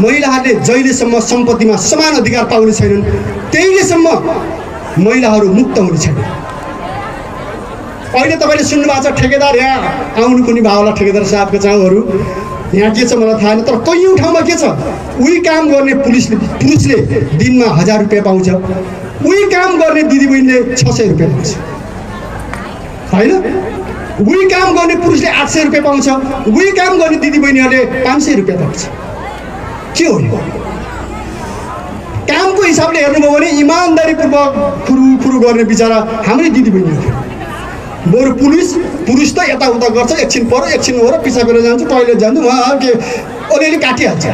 महिलाहरूले जहिलेसम्म सम्पत्तिमा समान अधिकार पाउने छैनन् त्यहिलेसम्म महिलाहरू मुक्त हुने छैन अहिले तपाईँले सुन्नुभएको छ ठेकेदार यहाँ आउनु पनि भयो होला ठेकेदार साहबको चाउहरू यहाँ के छ मलाई थाहा छैन तर कैयौँ ठाउँमा के छ उही काम गर्ने पुरुषले दिनमा 1000 रुपियाँ पाउँछ उही काम गर्ने दिदीबहिनीले 600 रुपियाँ पाउँछ होइन उही काम गर्ने पुरुषले 800 रुपियाँ पाउँछ उही काम गर्ने दिदीबहिनीहरूले 500 रुपियाँ पाउँछ के हो कामको हिसाबले हेर्नुभयो भने इमान्दारीपूर्वक फुरु गर्ने बिचरा हाम्रै दिदीबहिनीहरू बरु पुरुष त यताउता गर्छ एकछिन पर एकछिन हो र पिछा गरेर जान्छ टोइलेट जान्छ उहाँ के अलिअलि काटिहाल्छ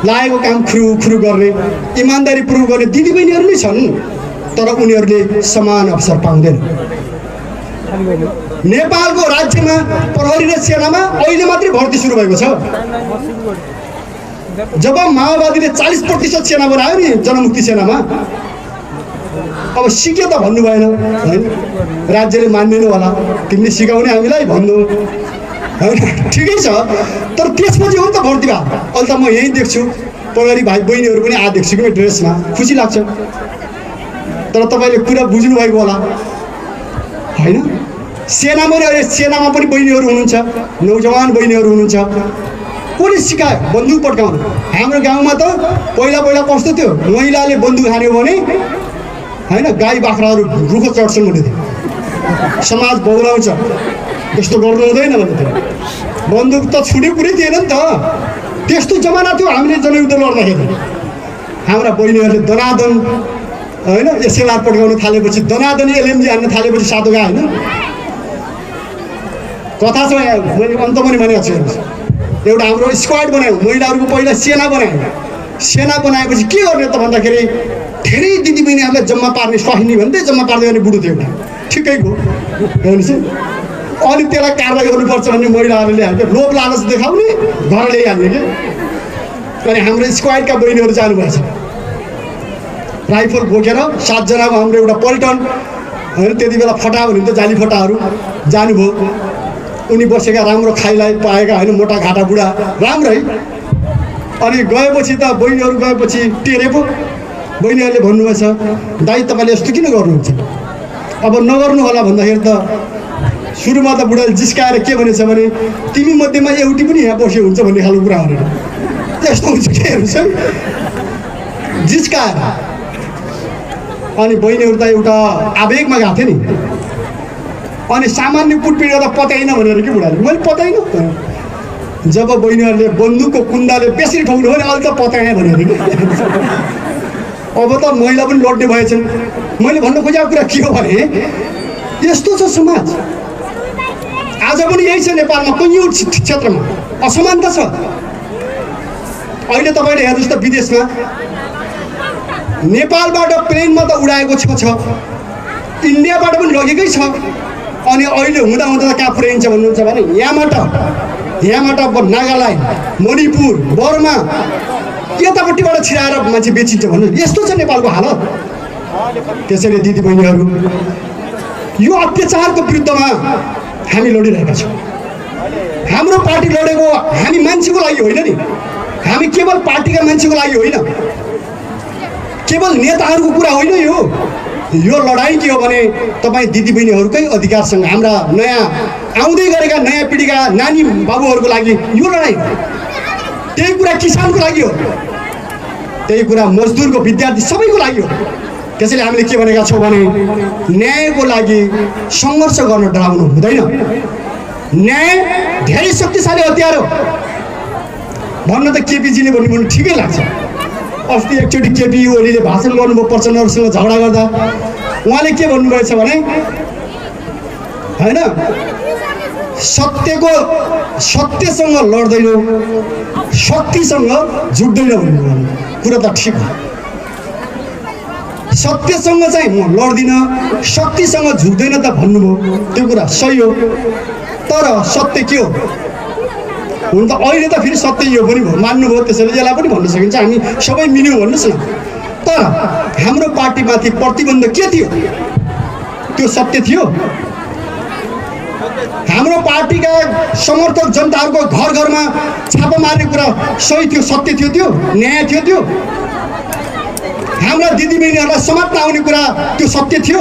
लागेको काम खुरु गर्ने इमान्दारीपूर्वक गर्ने दिदीबहिनीहरू नै छन् तर उनीहरूले समान अवसर पाउँदैन नेपालको राज्यमा प्रहरी र सेनामा अहिले मात्रै भर्ती सुरु भएको छ जब माओवादीले 40% सेना बनायो नि जनमुक्ति सेनामा अब सिक्यो त भन्नु भएन होइन राज्यले मान्दैन होला तिमीले सिकाउने हामीलाई भन्नु होइन ठिकै छ तर त्यसपछि हो त भर्ती भयो अहिले त म यहीँ देख्छु प्रहरी भाइ बहिनीहरू पनि देख्छु कि ड्रेसमा खुसी लाग्छ तर तपाईँले कुरा बुझ्नुभएको होला होइन सेनामा पनि बहिनीहरू हुनुहुन्छ नौजवान बहिनीहरू हुनुहुन्छ कसले सिकायो बन्दुक पड्काउनु हाम्रो गाउँमा त पहिला कस्तो थियो महिलाले बन्दुक हान्यो भने होइन गाई बाख्राहरू रुखो चढ्छन् भन्ने थियो समाज बौलाउँछ यस्तो गर्नु हुँदैन भन्ने थियो बन्दुक त छुने कुरै थिएन नि त त्यस्तो जमाना थियो हामीले जनयुद्ध लड्दाखेरि हाम्रा बहिनीहरूले दनादन होइन एसएलआर पड्काउन थालेपछि दनादन एलएमजी हान्न थालेपछि साधुगा होइन कथा छ मैले अन्त पनि भनेको छु एउटा हाम्रो स्क्वाड बनायौँ महिलाहरूको पहिला सेना बनाएपछि के गर्ने त भन्दाखेरि धेरै दिदीबहिनीहरूलाई जम्मा पार्ने स्वाहिनी भन्दै जम्मा पार्दै गर्ने बुढो थियो एउटा ठिकैको हेर्नुहोस् अनि त्यसलाई कारवाही गर्नुपर्छ भन्ने महिलाहरूले ल्याएको लोभ लालच देखाउने घर ल्याइहाल्ने कि अनि हाम्रो स्क्वाडका बहिनीहरू जानुभएछ राइफल बोकेर 7 जनाको हाम्रो एउटा पल्टन होइन त्यति बेला फटा भन्यो त जाली फटाहरू जानुभयो उनी बसेका राम्रो खाइलाई पाएका होइन मोटा घाटा बुढा राम्रो है अनि गएपछि त बहिनीहरू गएपछि टेरे पो बहिनीहरूले भन्नुभएछ दाइ तपाईँले यस्तो किन गर्नुहुन्छ अब नगर्नु होला भन्दाखेरि त सुरुमा त बुढाले जिस्काएर के भनेछ भने तिमी मध्येमा एउटी पनि यहाँ बस्यो हुन्छ भन्ने खालको कुरा गरेर त्यस्तो हुन्छ के हुन्छ जिस्काएर। अनि बहिनीहरू त एउटा आवेगमा गएको थियो नि, अनि सामान्य कुटपिट गर्दा पत्याइन भनेर के बुढाले, मैले पत्याइन जब बहिनीहरूले बन्दुकको कुन्दाले बेसी ठोक्नु भने अहिले त पत्याएँ भनेर कि अब त महिला पनि लड्ने भएछन्। मैले भन्न खोजेको कुरा के हो भने यस्तो छ समाज आज पनि यही छ नेपालमा, कैयौँ क्षेत्रमा असमानता छ। अहिले तपाईँले हेर्नुहोस् त विदेशमा नेपालबाट प्लेनमा त उडाएको छ इन्डियाबाट पनि लगेकै छ, अनि अहिले हुँदा हुँदा कहाँ पुर्याइन्छ भन्नुहुन्छ भने यहाँबाट नागाल्यान्ड, मणिपुर, बर्मा यतापट्टिबाट छिराएर मान्छे बेचिन्छ भन्नु। यस्तो छ नेपालको हालत। त्यसैले दिदीबहिनीहरू यो अत्याचारको विरुद्धमा हामी लडिरहेका छौँ। हाम्रो पार्टी लडेको हामी मान्छेको लागि होइन नि, हामी केवल पार्टीका मान्छेको लागि होइन, केवल नेताहरूको कुरा होइन। यो लडाइँ के हो भने तपाईँ दिदीबहिनीहरूकै अधिकारसँग हाम्रा नयाँ आउँदै गरेका नयाँ पिँढीका नानी बाबुहरूको लागि यो लडाइँ। त्यही कुरा किसानको लागि हो, त्यही कुरा मजदुरको विद्यार्थी सबैको लागि हो। त्यसैले हामीले के भनेका छौँ भने न्यायको लागि सङ्घर्ष गर्न डराउनु हुँदैन। न्याय धेरै शक्तिशाली हतियार हो भन्न त केपीजीले भन्नु ठिकै लाग्छ। अस्ति एकचोटि केपी ओलीले भाषण गर्नुभयो प्रचण्डहरूसँग झगडा गर्दा, उहाँले के भन्नुभएछ भने होइन सत्यसँग लड्दैन शक्तिसँग झुक्दैन भन्नुभयो। कुरा त ठिक हो, सत्यसँग चाहिँ म लड्दिनँ शक्तिसँग झुक्दैन त भन्नुभयो, त्यो कुरा सही हो। तर सत्य के हो हुन त अहिले त फेरि सत्य यो पनि भयो, मान्नुभयो, त्यसैले यसलाई पनि भन्न सकिन्छ हामी सबै मिल्यौँ भन्नुहोस् न। तर हाम्रो पार्टीमाथि प्रतिबन्ध के थियो त्यो सत्य थियो। हाम्रो पार्टीका समर्थक जनताहरूको घर घरमा छापा मार्ने कुरा सही थियो, सत्य थियो, त्यो न्याय थियो। त्यो हाम्रा दिदीबहिनीहरूलाई समात्न आउने कुरा त्यो सत्य थियो।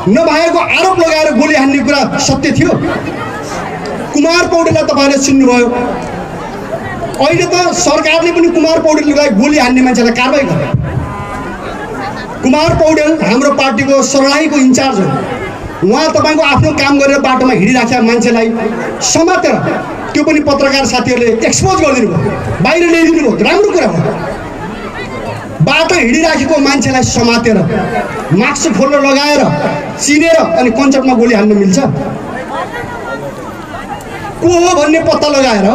नभएको आरोप लगाएर गोली हान्ने कुरा सत्य थियो। कुमार पौडेललाई तपाईँले सुन्नुभयो, अहिले त सरकारले पनि कुमार पौडेललाई गोली हान्ने मान्छेलाई कारवाही गर्यो। कुमार पौडेल हाम्रो पार्टीको सर्लाहीको इन्चार्ज हो, उहाँ तपाईँको आफ्नो काम गरेर बाटोमा हिँडिराखेका मान्छेलाई समातेर त्यो पनि पत्रकार साथीहरूले एक्सपोज गरिदिनु भयो, बाहिर ल्याइदिनु भयो, राम्रो कुरा हो। बाटो हिँडिराखेको मान्छेलाई समातेर मास्क खोल्न लगाएर चिनेर अनि कन्सर्टमा गोली हान्न मिल्छ? को हो भन्ने पत्ता लगाएर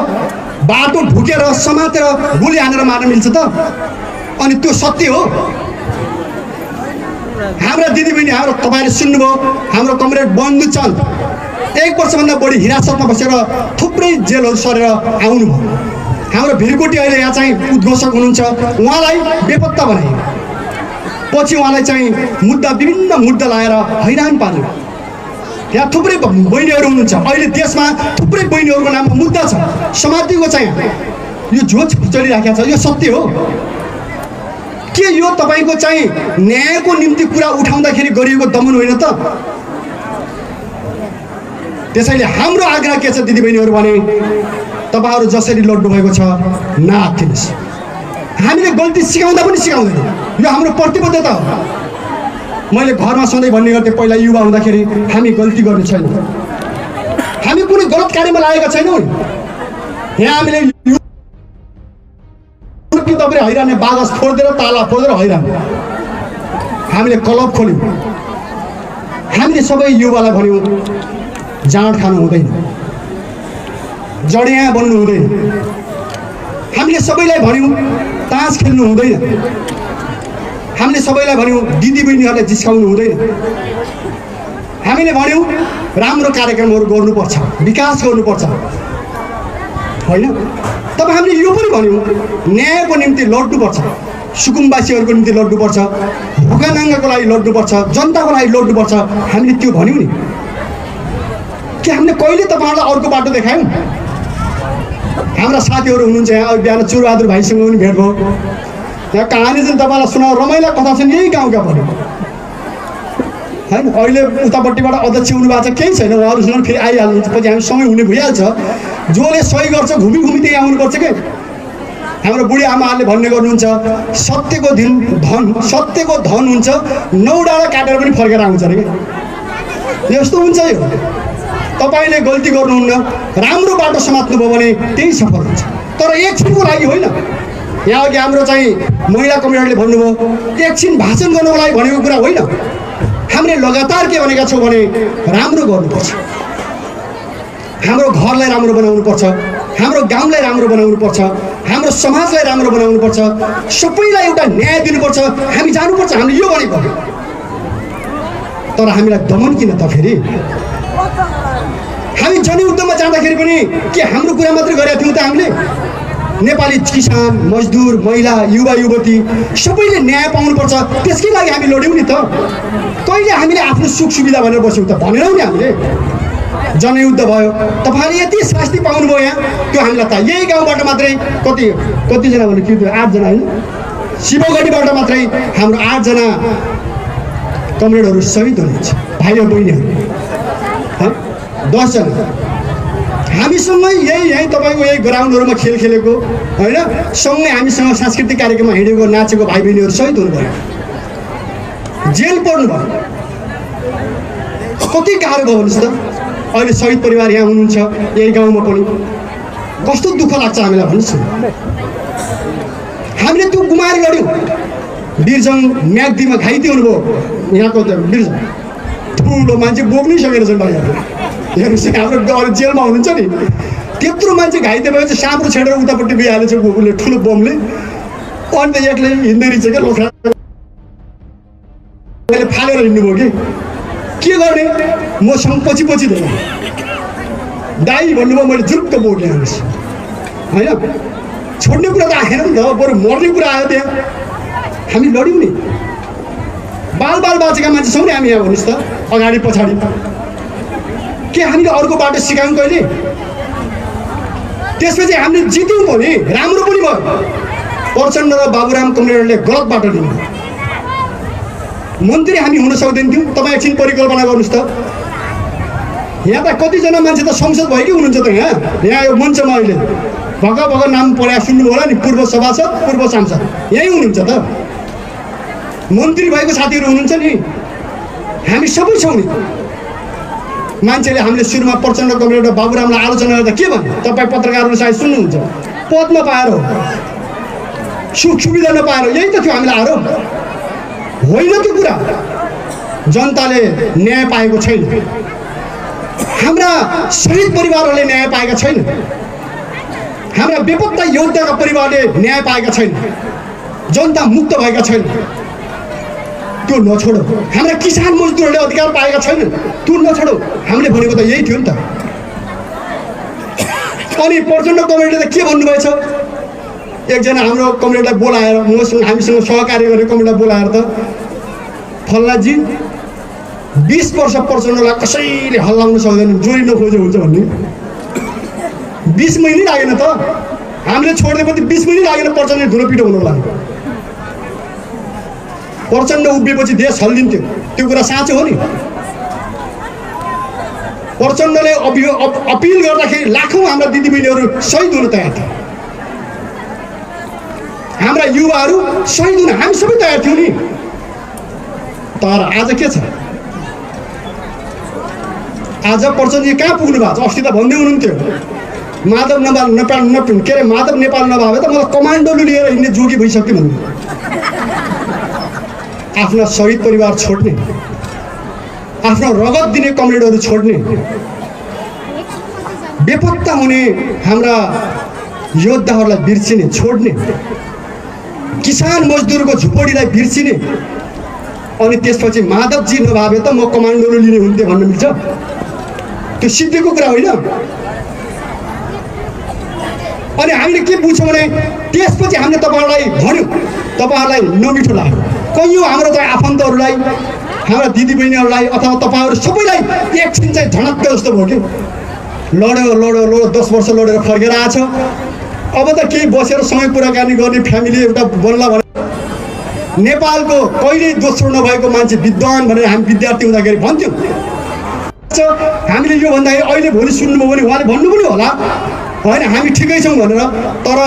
बाटो ढुकेर समातेर गोली हानेर मार्न मिल्छ त? अनि त्यो सत्य हो? हाम्रा दिदीबहिनी हाम्रो तपाईँले सुन्नुभयो, हाम्रो कमरेड बन्दुचन्द 1 वर्षभन्दा बढी हिरासतमा बसेर थुप्रै जेलहरू सरेर आउनुभयो। हाम्रो भिरकोटी अहिले यहाँ चाहिँ उद्घोषक हुनुहुन्छ, उहाँलाई बेपत्ता बनायो। पछि उहाँलाई चाहिँ विभिन्न मुद्दा लाएर हैरान पार्नु। यहाँ थुप्रै बहिनीहरू हुनुहुन्छ, अहिले देशमा थुप्रै बहिनीहरूको नाममा मुद्दा छ, समातिको चाहिँ यो झोज चलिराखेको छ। यो सत्य हो के? यो तपाईँको चाहिँ न्यायको निम्ति कुरा उठाउँदाखेरि गरिएको दमन होइन त? त्यसैले हाम्रो आग्रह के छ दिदीबहिनीहरू भने तपाईँहरू जसरी लड्नु भएको छ नआत्तिनुहोस्। हामीले गल्ती सिकाउँदा पनि सिकाउँदैन, यो हाम्रो प्रतिबद्धता हो। मैले घरमा सधैँ भन्ने गर्थेँ पहिला युवा हुँदाखेरि, हामी गल्ती गर्ने छैन, हामी कुनै गलत कार्यमा लागेका छैनौँ। यहाँ हामीले तपाईँ हैरान बागस फोडिदिएर ताला फोडेर हैरान हामीले क्लब खोल्यौँ। हामीले सबै युवालाई भन्यौँ जाँड खानु हुँदैन, जडिया बन्नु हुँदैन। हामीले सबैलाई भन्यौँ तास खेल्नु हुँदैन। हामीले सबैलाई भन्यौँ दिदीबहिनीहरूलाई जिस्काउनु हुँदैन। हामीले भन्यौँ राम्रो कार्यक्रमहरू गर्नुपर्छ, विकास गर्नुपर्छ, होइन? तब हामीले यो पनि भन्यौँ न्यायको निम्ति लड्नुपर्छ, सुकुम्बासीहरूको निम्ति लड्नुपर्छ, भोकानाङ्गाको लागि लड्नुपर्छ, जनताको लागि लड्नुपर्छ। हामीले त्यो भन्यौँ नि। के हामीले कहिले तपाईँहरूलाई अर्को बाटो देखायौँ? हाम्रा साथीहरू हुनुहुन्छ यहाँ, बिहान चुरबहादुर भाइसँग पनि भेट भयो। यहाँ कहानी चाहिँ तपाईँलाई सुनाउ, रमाइला कथा छन् यही गाउँका भन्यो। हैन। अहिले उतापट्टिबाट अध्यक्ष हुनुभएको छ, केही छैन, उहाँहरूसँग फेरि आइहाल्नुहुन्छ, पछि हामी समय हुने भइहाल्छ। जसले सही गर्छ घुमी घुमी त्यही आउनुपर्छ के। हाम्रो बुढी आमाहरूले भन्ने गर्नुहुन्छ, सत्यको धन हुन्छ, 9 डाँडा काटेर पनि फर्केर आउँछ अरे के। यस्तो हुन्छ यो। तपाईँले गल्ती गर्नुहुन्न, राम्रो बाटो समात्नुभयो भने त्यही सफल हुन्छ। तर एकछिनको लागि होइन। यहाँ अघि हाम्रो चाहिँ महिला कमिटीले भन्नुभयो एकछिन भाषण गर्नको लागि भनेको कुरा होइन। हामीले लगातार के भनेका छौँ भने राम्रो गर्नुपर्छ, हाम्रो घरलाई राम्रो बनाउनुपर्छ, हाम्रो गाउँलाई राम्रो बनाउनुपर्छ, हाम्रो समाजलाई राम्रो बनाउनुपर्छ, सबैलाई एउटा न्याय दिनुपर्छ। हामी जानुपर्छ, हामीले यो भनेको। तर हामीलाई दमन किन त फेरि? हामी जनयुद्धमा जाँदाखेरि पनि के हाम्रो कुरा मात्रै गरेका थियौँ त? हामीले नेपाली किसान, मजदुर, महिला, युवा युवती सबैले न्याय पाउनुपर्छ, त्यसकै लागि हामी लड्यौँ नि त। कहिले हामीले आफ्नो सुख सुविधा भनेर बस्यौँ त? भनेनौँ नि हामीले। जनयुद्ध भयो, तपाईँले यति शास्ति पाउनुभयो यहाँ, त्यो हामीलाई त यही गाउँबाट मात्रै कतिजना भने के 8 जना होइन, शिवगढीबाट मात्रै हाम्रो 8 जना कमरेडहरू शहीद हुनुहुन्छ, भाइ र बहिनीहरू 10 जना। हामीसँग यही तपाईँको यही ग्राउन्डहरूमा खेल खेलेको होइन, सँगै हामीसँग सांस्कृतिक कार्यक्रममा हिँडेको नाचेको भाइ बहिनीहरू शहीद हुनुभयो, जेल पर्नुभयो। कति गाह्रो भयो भन्नुहोस् त। अहिले शहीद परिवार यहाँ हुनुहुन्छ, यही गाउँमा पनि कस्तो दुःख लाग्छ हामीलाई भन्नुहोस् न। हामीले त्यो गुमाएर लड्यौँ। वीरजङ म्याग्दीमा घाइते हुनुभयो यहाँको त वीरजङ, ठुलो मान्छे बोक्नै सकेन छन् भाइहरू। हेर्नुहोस् हाम्रो जेलमा हुनुहुन्छ नि, त्यत्रो मान्छे घाइते भएपछि साँप्रो छेडेर उतापट्टि गइहालेछ उसले, ठुलो बमले। अनि त एक्लै हिँड्दै रहेछ क्या, लोखा फालेर हिँड्नुभयो के गर्ने। मसँग पछि देखेँ, दाई भन्नुभयो, मैले जुरुक्क बोकेँ हेर्नुहोस् होइन। छोड्ने कुरा त आएन नि त, बरु मर्ने कुरा आयो त्यहाँ। हामी लड्यौँ नि, बाल बाँचेका मान्छेसँग नि हामी यहाँ भन्नुहोस् त, अगाडि पछाडि। के हामीले अर्को बाटो सिकायौँ कहिले? त्यसपछि हामीले जित्यौँ पनि, राम्रो पनि भयो। प्रचण्ड र बाबुराम कमरेडले गलत बाटो लिनु। मन्त्री हामी हुन सक्दैन थियौँ। तपाईँ एकछिन परिकल्पना गर्नुहोस् त, यहाँ त कतिजना मान्छे त संसद भएकै हुनुहुन्छ त। यहाँ यो मञ्चमा अहिले भर्खर नाम पढाएर सुन्नु होला नि, पूर्व सभासद, पूर्व सांसद यहीँ हुनुहुन्छ त। मन्त्री भएको साथीहरू हुनुहुन्छ नि, हामी सबै छौँ नि। मान्छेले हामीले सुरुमा प्रचण्ड कमरेड र बाबुरामलाई आलोचना गर्दा के भन्यो? तपाईँ पत्रकारहरू सायद सुन्नुहुन्छ, पद नपाएर हो, सुख सुविधा नपाएर, यही त थियो हामीलाई आरोप होइन त्यो कुरा। जनताले न्याय पाएको छैन, हाम्रा शहीद परिवारहरूले न्याय पाएका छैन, हाम्रा बेपत्ता योद्धाका परिवारले न्याय पाएका छैन, जनता मुक्त भएका छैन। त्यो नछोडो। हाम्रा किसान मजदुरहरूले अधिकार पाएका छैनन्, त्यो नछोडो। हामीले भनेको त यही थियो नि त। अनि प्रचण्ड कमरेडले त के भन्नुभएछ? एकजना हाम्रो कमरेडलाई बोलाएर, मसँग हामीसँग सहकार्य गर्ने कमरेडलाई बोलाएर त, फल्लाजी 20 वर्ष प्रचण्डलाई कसैले हल्लाउन सक्दैन, जोडी नखोजे हुन्छ भन्ने। 20 महिनै लागेन त, हामीले छोड्दै पनि 20 महिनै लागेन प्रचण्डले धुलो पिठो हुनको लागि। प्रचण्ड उभिएपछि देश हल्लिन्थ्यो, त्यो कुरा साँचो हो नि। प्रचण्डले अपिल गर्दाखेरि लाखौँ हाम्रा दिदीबहिनीहरू शहीद हुन तयार थिए, हाम्रा युवाहरू शहीद हुन हामी सबै तयार थियौँ नि। तर आज के छ? आज प्रचण्डजी कहाँ पुग्नु भएको छ? अस्ति त भन्दै हुनुहुन्थ्यो माधव नेपाल के अरे माधव नेपाल नभए त मलाई कमान्डोले लिएर हिँड्ने जोगी भइसक्यो भन्नु। आफ्ना शहीद परिवार छोड्ने, आफ्नो रगत दिने कमरेडहरू छोड्ने, बेपत्ता हुने हाम्रा योद्धाहरूलाई बिर्सिने, छोड्ने, किसान मजदुरको झुपडीलाई बिर्सिने, अनि त्यसपछि माधवजी नभए त म कमान्डोले लिने हुन्थेँ भन्न मिल्छ? त्यो सिद्धिको कुरा होइन। अनि हामीले के बुझ्छौँ भने त्यसपछि हामीले तपाईँहरूलाई भन्यौँ, तपाईँहरूलाई नमिठो लाग्यो। कैयौँ हाम्रो चाहिँ आफन्तहरूलाई, हाम्रा दिदीबहिनीहरूलाई अथवा तपाईँहरू सबैलाई एकछिन चाहिँ झनक्क जस्तो भयो कि लड्यो 10 वर्ष लडेर फर्केर आएछ। अब त केही बसेर सँगै कुराकानी गर्ने फ्यामिली एउटा बन्ला भने नेपालको कहिल्यै दोस्रो नभएको मान्छे विद्वान भनेर हामी विद्यार्थी हुँदाखेरि भन्थ्यौँ। हामीले यो भन्दाखेरि अहिले भोलि सुन्नुभयो भने उहाँले भन्नु पनि होला होइन हामी ठिकै छौँ भनेर। तर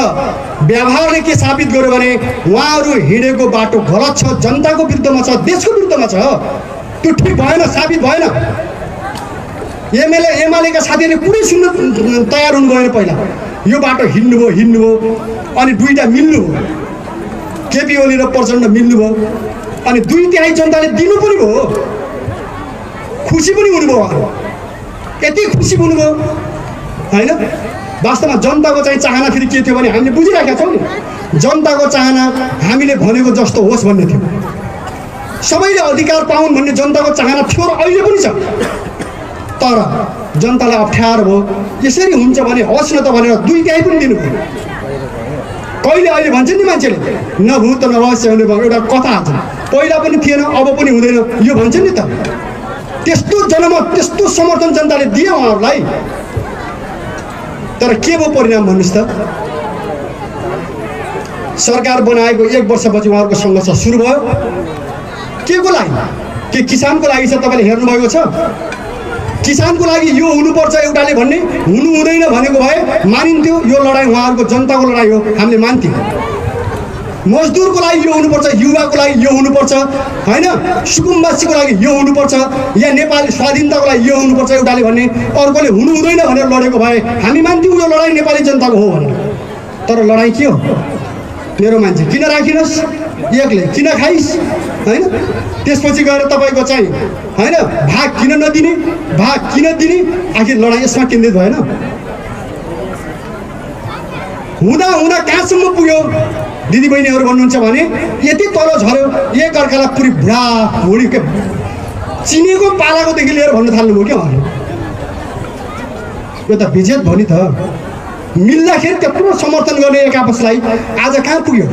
व्यवहारले के साबित गर्यो भने उहाँहरू हिँडेको बाटो गलत छ, जनताको विरुद्धमा छ, देशको विरुद्धमा छ। त्यो ठिक भएन, साबित भएन। एमालेका साथीहरूले कुनै सुन्न तयार हुनु भएन। पहिला यो बाटो हिँड्नुभयो अनि दुईवटा मिल्नुभयो, केपी ओली र प्रचण्ड मिल्नुभयो अनि 2/3 जनताले दिनु पनि भयो, खुसी पनि हुनुभयो। यति खुसी हुनुभयो होइन। वास्तवमा जनताको चाहिँ चाहना फेरि के थियो भने हामीले बुझिराखेका छौँ नि, जनताको चाहना हामीले भनेको जस्तो होस् भन्ने थियो। सबैले अधिकार पाउन् भन्ने जनताको चाहना थियो र अहिले पनि छ। तर जनतालाई अप्ठ्यारो भयो, यसरी हुन्छ भने होस् न त भनेर 2/3 पनि दिनुभयो। कहिले अहिले भन्छ नि मान्छेले नभूत नभवस्य हुने भयो, एउटा कथा छ। पहिला पनि थिएन, अब पनि हुँदैन, यो भन्छ नि त। त्यस्तो जनमत, त्यस्तो समर्थन जनताले दिए उहाँहरूलाई। तर के भयो परिणाम भन्नुहोस् त? सरकार बनाएको 1 वर्षपछि उहाँहरूको सङ्घर्ष सुरु भयो। के को लागि? के किसानको लागि छ? तपाईँले हेर्नुभएको छ? किसानको लागि यो हुनुपर्छ एउटाले भन्ने, हुनु हुँदैन भनेको भए मानिन्थ्यो। यो लडाइँ उहाँहरूको जनताको लडाइँ हो, हामीले मान्थ्यौँ। मजदुरको लागि यो हुनुपर्छ, युवाको लागि यो हुनुपर्छ होइन, सुकुम्बासीको लागि यो हुनुपर्छ, या नेपाली स्वाधीनताको लागि यो हुनुपर्छ एउटाले भन्ने, अर्कोले हुनु हुँदैन भनेर लडेको भए हामी मान्थ्यौँ यो लडाइँ नेपाली जनताको हो भनेर। तर लडाइँ के हो? मेरो मान्छे किन राखिनुहोस्, एकले किन खाइस् होइन। त्यसपछि गएर तपाईँको चाहिँ होइन भाग किन नदिने, भाग किन दिने, आखिर लडाइँ यसमा केन्द्रित भएन। हुँदा हुँदा कहाँसम्म पुग्यो दिदीबहिनीहरू भन्नुहुन्छ भने यति तल झऱ्यो, एक अर्कालाई पुरै बुढा बुढी के चिनेको पालाकोदेखि लिएर भन्न थाल्नुभयो क्या उहाँले। यो त विजेत भयो नि त। मिल्दाखेरि त्यत्रो समर्थन गर्ने एक आपसलाई आज कहाँ पुग्यो?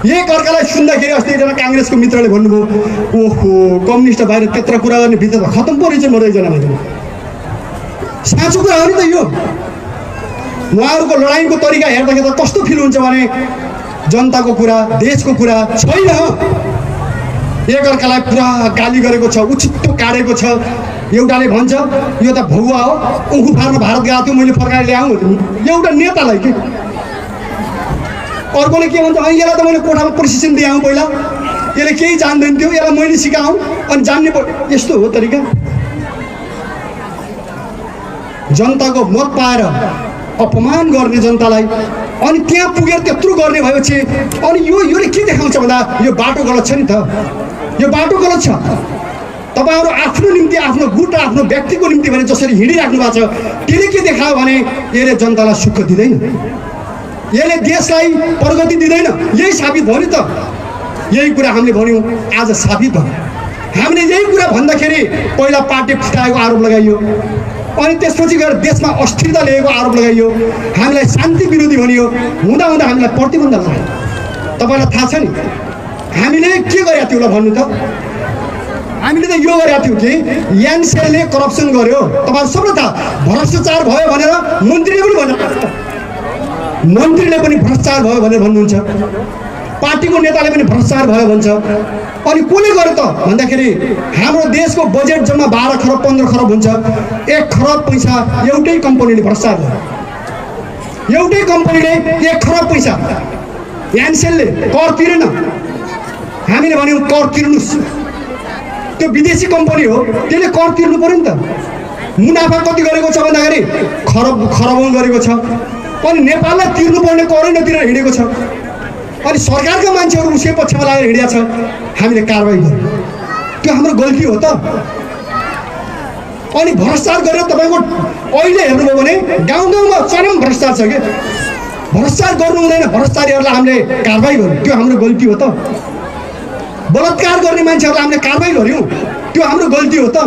एक अर्कालाई सुन्दाखेरि अस्ति एकजना काङ्ग्रेसको मित्रले भन्नुभयो, ओहो कम्युनिस्ट बाहिर त्यत्रो कुरा गर्ने भित्र त खतम परेछ मेरो एकजना मान्छे। साँचो कुरा हो नि त यो। उहाँहरूको लडाइँको तरिका हेर्दाखेरि त कस्तो फिल हुन्छ भने जनताको कुरा, देशको कुरा छैन। एक अर्कालाई पुरा गाली गरेको छ, उचितो काटेको छ। एउटाले भन्छ यो त भौवा हो, उखु फार्न भारत गएको थियो, मैले फर्काएर ल्याउँ एउटा नेतालाई के। अर्कोले के भन्छ, यसलाई त मैले कोठामा प्रशिक्षण दिएँ पहिला, यसले केही जान्दैन थियो, यसलाई मैले सिकाऊँ अनि जान्ने पऱ्यो। यस्तो हो तरिका। जनताको मत पाएर अपमान गर्ने जनतालाई, अनि त्यहाँ पुगेर त्यत्रो गर्ने भएपछि अनि योले के देखाउँछ भन्दा यो बाटो गलत छ नि त। यो बाटो गलत छ। तपाईँहरू आफ्नो निम्ति, आफ्नो गुट, आफ्नो व्यक्तिको निम्ति भने जसरी हिँडिराख्नु भएको छ, त्यसले के देखायो भने यसले जनतालाई सुख दिँदैन, यसले देशलाई प्रगति दिँदैन। यही साबित भयो नि त। यही कुरा हामीले भन्यौँ, आज साबित भयो। हामीले यही कुरा भन्दाखेरि पहिला पार्टी फुटाएको आरोप लगाइयो, अनि त्यसपछि गएर देशमा अस्थिरता ल्याएको आरोप लगाइयो, हामीलाई शान्ति विरोधी भनियो। हुँदा हुँदा हामीलाई प्रतिबन्ध लगायो। तपाईँलाई थाहा छ नि हामीले के गरेका थियौँ ल भन्नु त? हामीले त यो गरेका थियौँ कि एनसेलले करप्सन गर्यो। तपाईँहरू सबैलाई थाहा, भ्रष्टाचार भयो भनेर मन्त्रीले पनि भन्नु, मन्त्रीले पनि भ्रष्टाचार भयो भनेर भन्नुहुन्छ, पार्टीको नेताले पनि भ्रष्टाचार भयो भन्छ। अनि कसले गर्यो त भन्दाखेरि हाम्रो देशको बजेट जम्मा 12 खरब 15 खरब हुन्छ, 1 खरब पैसा एउटै कम्पनीले भ्रष्टाचार गर्यो। एउटै कम्पनीले 1 खरब पैसा एनसेलले कर तिरेन। हामीले भन्यौँ कर तिर्नुहोस्, त्यो विदेशी कम्पनी हो, त्यसले कर तिर्नु पर्यो नि त। मुनाफा कति गरेको छ भन्दाखेरि खरबौँ गरेको छ, अनि नेपाललाई तिर्नुपर्ने करै नतिरेर हिँडेको छ। अनि सरकारका मान्छेहरू उसकै पक्षमा लागेर हिँडेको छ, हामीले कारवाही गर्यौँ। त्यो हाम्रो गल्ती हो त। अनि भ्रष्टाचार गरेर तपाईँको अहिले हेर्नुभयो भने गाउँ गाउँमा चरम भ्रष्टाचार छ कि। भ्रष्टाचार गर्नु हुँदैन, भ्रष्टाचारीहरूलाई हामीले कारवाही गर्यौँ, त्यो हाम्रो गल्ती हो त। बलात्कार गर्ने मान्छेहरूलाई हामीले कारवाही गर्यौँ, त्यो हाम्रो गल्ती हो त।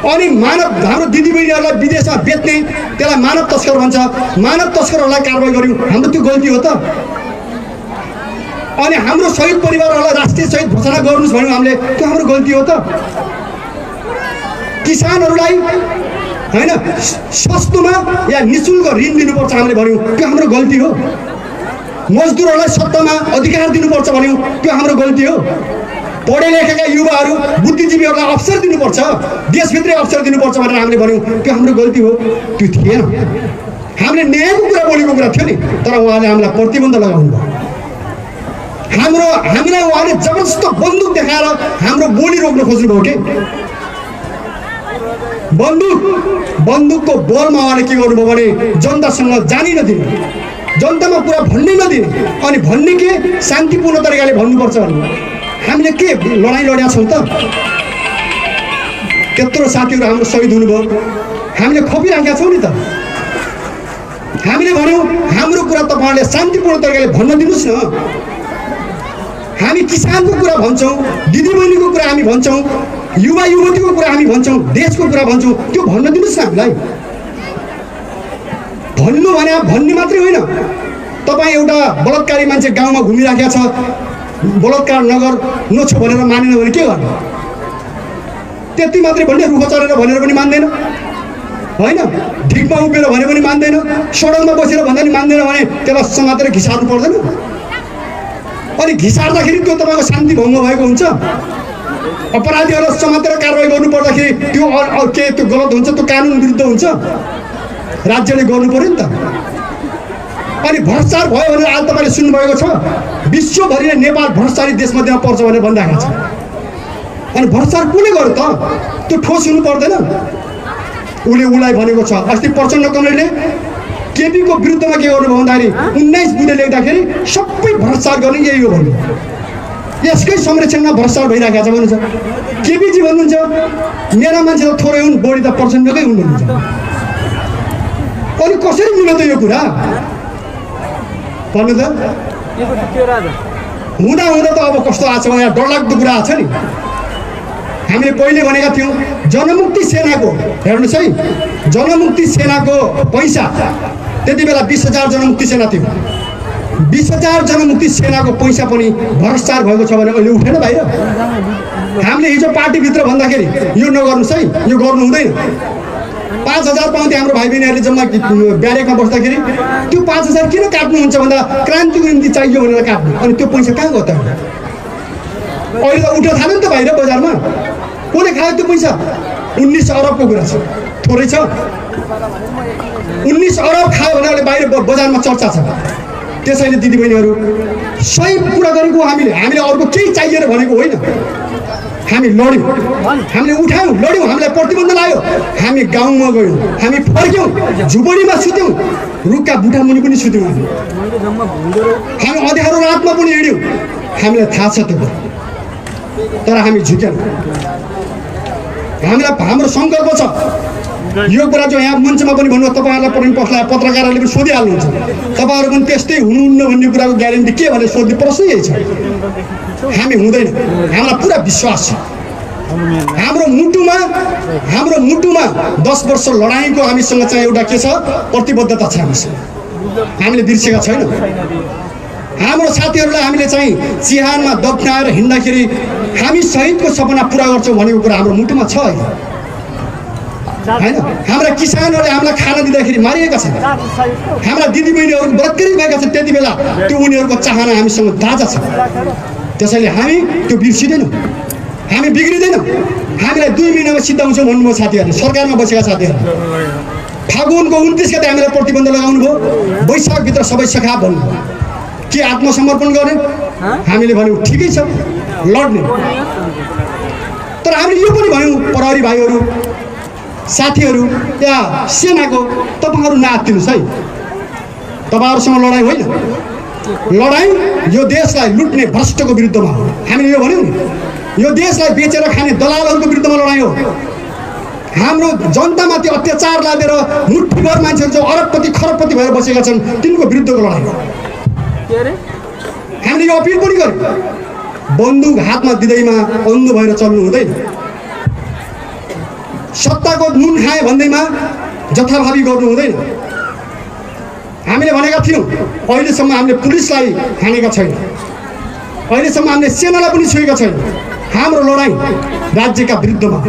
अनि हाम्रो दिदीबहिनीहरूलाई विदेशमा बेच्ने, त्यसलाई मानव तस्कर भन्छ, मानव तस्करहरूलाई कारवाही गर्यौँ, हाम्रो त्यो गल्ती हो त। अनि हाम्रो शहीद परिवारहरूलाई राष्ट्रिय शहीद घोषणा गर्नुहोस् भन्यौँ हामीले, त्यो हाम्रो गल्ती हो त। किसानहरूलाई होइन सस्तोमा या निःशुल्क ऋण दिनुपर्छ हामीले भन्यौँ, त्यो हाम्रो गल्ती हो। मजदुरहरूलाई सत्तामा अधिकार दिनुपर्छ भन्यौँ, त्यो हाम्रो गल्ती हो। पढे लेखेका युवाहरू बुद्धिजीवीहरूलाई अवसर दिनुपर्छ, देशभित्रै अवसर दिनुपर्छ भनेर हामीले भन्यौँ, त्यो हाम्रो गल्ती हो। त्यो थिएन। हामीले न्यायको कुरा बोलेको कुरा थियो नि, तर उहाँले हामीलाई प्रतिबन्ध लगाउनु भयो। हामीलाई उहाँले जबरजस्त बन्दुक देखाएर हाम्रो बोली रोक्न खोज्नुभयो कि बन्दुकको बलमा उहाँले के गर्नुभयो भने जनतासँग जानी नदिने, जनतामा कुरा भन्नै नदिने, अनि भन्ने के शान्तिपूर्ण तरिकाले भन्नुपर्छ भन्ने। हामीले के लडाइँ लडेका छौँ त? त्यत्रो साथीहरू हाम्रो शहीद हुनुभयो, हामीले खोपिराखेका छौँ नि त। हामीले भन्यौँ हाम्रो कुरा तपाईँहरूले शान्तिपूर्ण तरिकाले भन्न दिनुहोस् न। हामी किसानको कुरा भन्छौँ, दिदीबहिनीको कुरा हामी भन्छौँ, युवा युवतीको कुरा हामी भन्छौँ, देशको कुरा भन्छौँ, त्यो भन्न दिनुहोस् न हामीलाई। भन्नु भने भन्ने मात्रै होइन, तपाईँ एउटा बलात्कारी मान्छे गाउँमा घुमिराखेको छ, बलात्कार नगर नछो भनेर मानेन भने के गर्ने? त्यति मात्रै भन्ने, रुख चढेर भनेर पनि मान्दैन होइन, ढिकमा उभिएर भने पनि मान्दैन, सडकमा बसेर भन्दा पनि मान्दैन भने त्यसलाई समातेर घिसार्नु पर्दैन? अनि घिसार्दाखेरि त्यो तपाईँको शान्ति भङ्ग भएको हुन्छ। अपराधीहरूलाई समातेर कारवाही गर्नु पर्दाखेरि त्यो के त्यो गलत हुन्छ, त्यो कानुन विरुद्ध हुन्छ, राज्यले गर्नु पर्यो नि त। अनि भ्रष्टाचार भयो भनेर आज तपाईँले सुन्नुभएको छ, विश्वभरि नै नेपाल भ्रष्टाचारी देशमध्येमा पर्छ भनेर भनिरहेको छ। अनि भ्रष्टाचार कसले गर्यो त? त्यो ठोस हुनु पर्दैन? उसलाई भनेको छ। अस्ति प्रचण्ड कमरेडले केपीको विरुद्धमा के गर्नुभयो भन्दाखेरि 19 बुँदे लेख्दाखेरि सबै भ्रष्टाचार गर्ने यही हो भन्नु। यसकै संरक्षणमा भ्रष्टाचार भइरहेको छ भन्नुहुन्छ। केपीजी भन्नुहुन्छ मेरा मान्छे त थोरै हुन्, बढी त प्रचण्डकै हुन् भन्नुहुन्छ। अनि कसरी मिल्यो त यो कुरा भन्नु त? हुँदा त अब कस्तो आएको छ भने डरलाग्दो कुरा आएको छ नि। हामीले पहिले भनेका थियौँ जनमुक्ति सेनाको, हेर्नुहोस् है, जनमुक्ति सेनाको पैसा त्यति बेला 20,000 जनमुक्ति सेना थियो। 20,000 जनमुक्ति सेनाको पैसा पनि भ्रष्टाचार भएको छ भने अहिले उठेन बाहिर। हामीले हिजो पार्टीभित्र भन्दाखेरि यो नगर्नुहोस् है, यो गर्नु हुँदैन। 5,000 पाउँथे हाम्रो भाइ बहिनीहरूले जम्मा ब्यारेकमा बस्दाखेरि। त्यो 5,000 किन काट्नुहुन्छ भन्दा क्रान्तिको निम्ति चाहियो भनेर काट्नु। अनि त्यो पैसा कहाँ गयो त? अहिले त उठ्न थाल्यो नि त बाहिर बजारमा। कसले खायो त्यो पैसा? 19 अरबको कुरा छ, थोरै छ। 19 अरब खायो भने अहिले बाहिर बजारमा चर्चा छ। त्यसैले दिदीबहिनीहरू सही कुरा गरेको हामीले अर्को केही चाहिएर भनेको होइन। हामी लड्यौँ, हामीले उठायौँ, लड्यौँ, हामीलाई प्रतिबन्ध लाग्यो, हामी गाउँमा गयौँ, हामी फर्क्यौँ, झुपडीमा सुत्यौँ, रुखका बुढा मुनि पनि सुत्यौँ, हामी अँध्यारो रातमा पनि हिँड्यौँ। हामीलाई थाहा छ त्यो, तर हामी झुक्यौँ। हाम्रो सङ्कल्प छ। यो कुरा जो यहाँ मञ्चमा पनि भन्नु, तपाईँहरूलाई पनि पत्रकारहरूले पनि सोधिहाल्नुहुन्छ, तपाईँहरू पनि त्यस्तै हुनुहुन्न भन्ने कुराको ग्यारेन्टी के भनेर सोध्ने प्रश्न यही छ। हामी हुँदैन, हामीलाई पुरा विश्वास छ। हाम्रो मुटुमा 10 वर्ष लडाइँको हामीसँग चाहिँ एउटा के छ, प्रतिबद्धता छ हामीसँग। हामीले बिर्सेका छैनौँ। हाम्रो साथीहरूलाई हामीले चाहिँ चिहानमा दफ्नाएर हिँड्दाखेरि हामी शहीदको सपना पुरा गर्छौँ भनेको कुरा हाम्रो मुटुमा छ होइन। हाम्रा किसानहरूले हामीलाई खाना दिँदाखेरि मारिएका छन्, हाम्रा दिदीबहिनीहरू बलात्कारी भएका छन्, त्यति बेला त्यो उनीहरूको चाहना हामीसँग ताजा छ। त्यसैले हामी त्यो बिर्सिँदैनौँ, हामी बिग्रिँदैनौँ। हामीलाई 2 महिनामा सिद्धाउँछौँ भन्नुभयो साथीहरूले, सरकारमा बसेका साथीहरू। फागुनको 29 गते हामीलाई प्रतिबन्ध लगाउनु भयो, वैशाखभित्र सबै सखा भन्नुभयो। के आत्मसमर्पण गर्ने? हामीले भन्यौँ ठिकै छ, लड्ने। तर हामीले यो पनि भन्यौँ प्रहरी भाइहरू, साथीहरू, या सेनाको, तपाईँहरू नआत्तिनुहोस् है। तपाईँहरूसँग लडाइँ होइन, लडाइँ यो देशलाई लुट्ने भ्रष्टको विरुद्धमा हो। हामीले यो भन्यौँ नि, यो देशलाई बेचेर खाने दलालहरूको विरुद्धमा लडाइँ हो। हाम्रो जनतामाथि अत्याचार लादेर मुठ्ठीभर मान्छेहरू जो अरबपति खरबपति भएर बसेका छन् तिनको विरुद्धको लडाइँ हो। हामीले यो अपिल पनि गर्यौँ, बन्दुक हातमा दिँदैमा अन्धो भएर चल्नु हुँदैन। सत्ताको नुन खाए भन्दैमा जथाभावी गर्नु हुँदैन। हामीले भनेका थियौँ अहिलेसम्म हामीले पुलिसलाई हानेका छैन, अहिलेसम्म हामीले सेनालाई पनि छुएका छैन। हाम्रो लडाइँ राज्यका विरुद्धमा,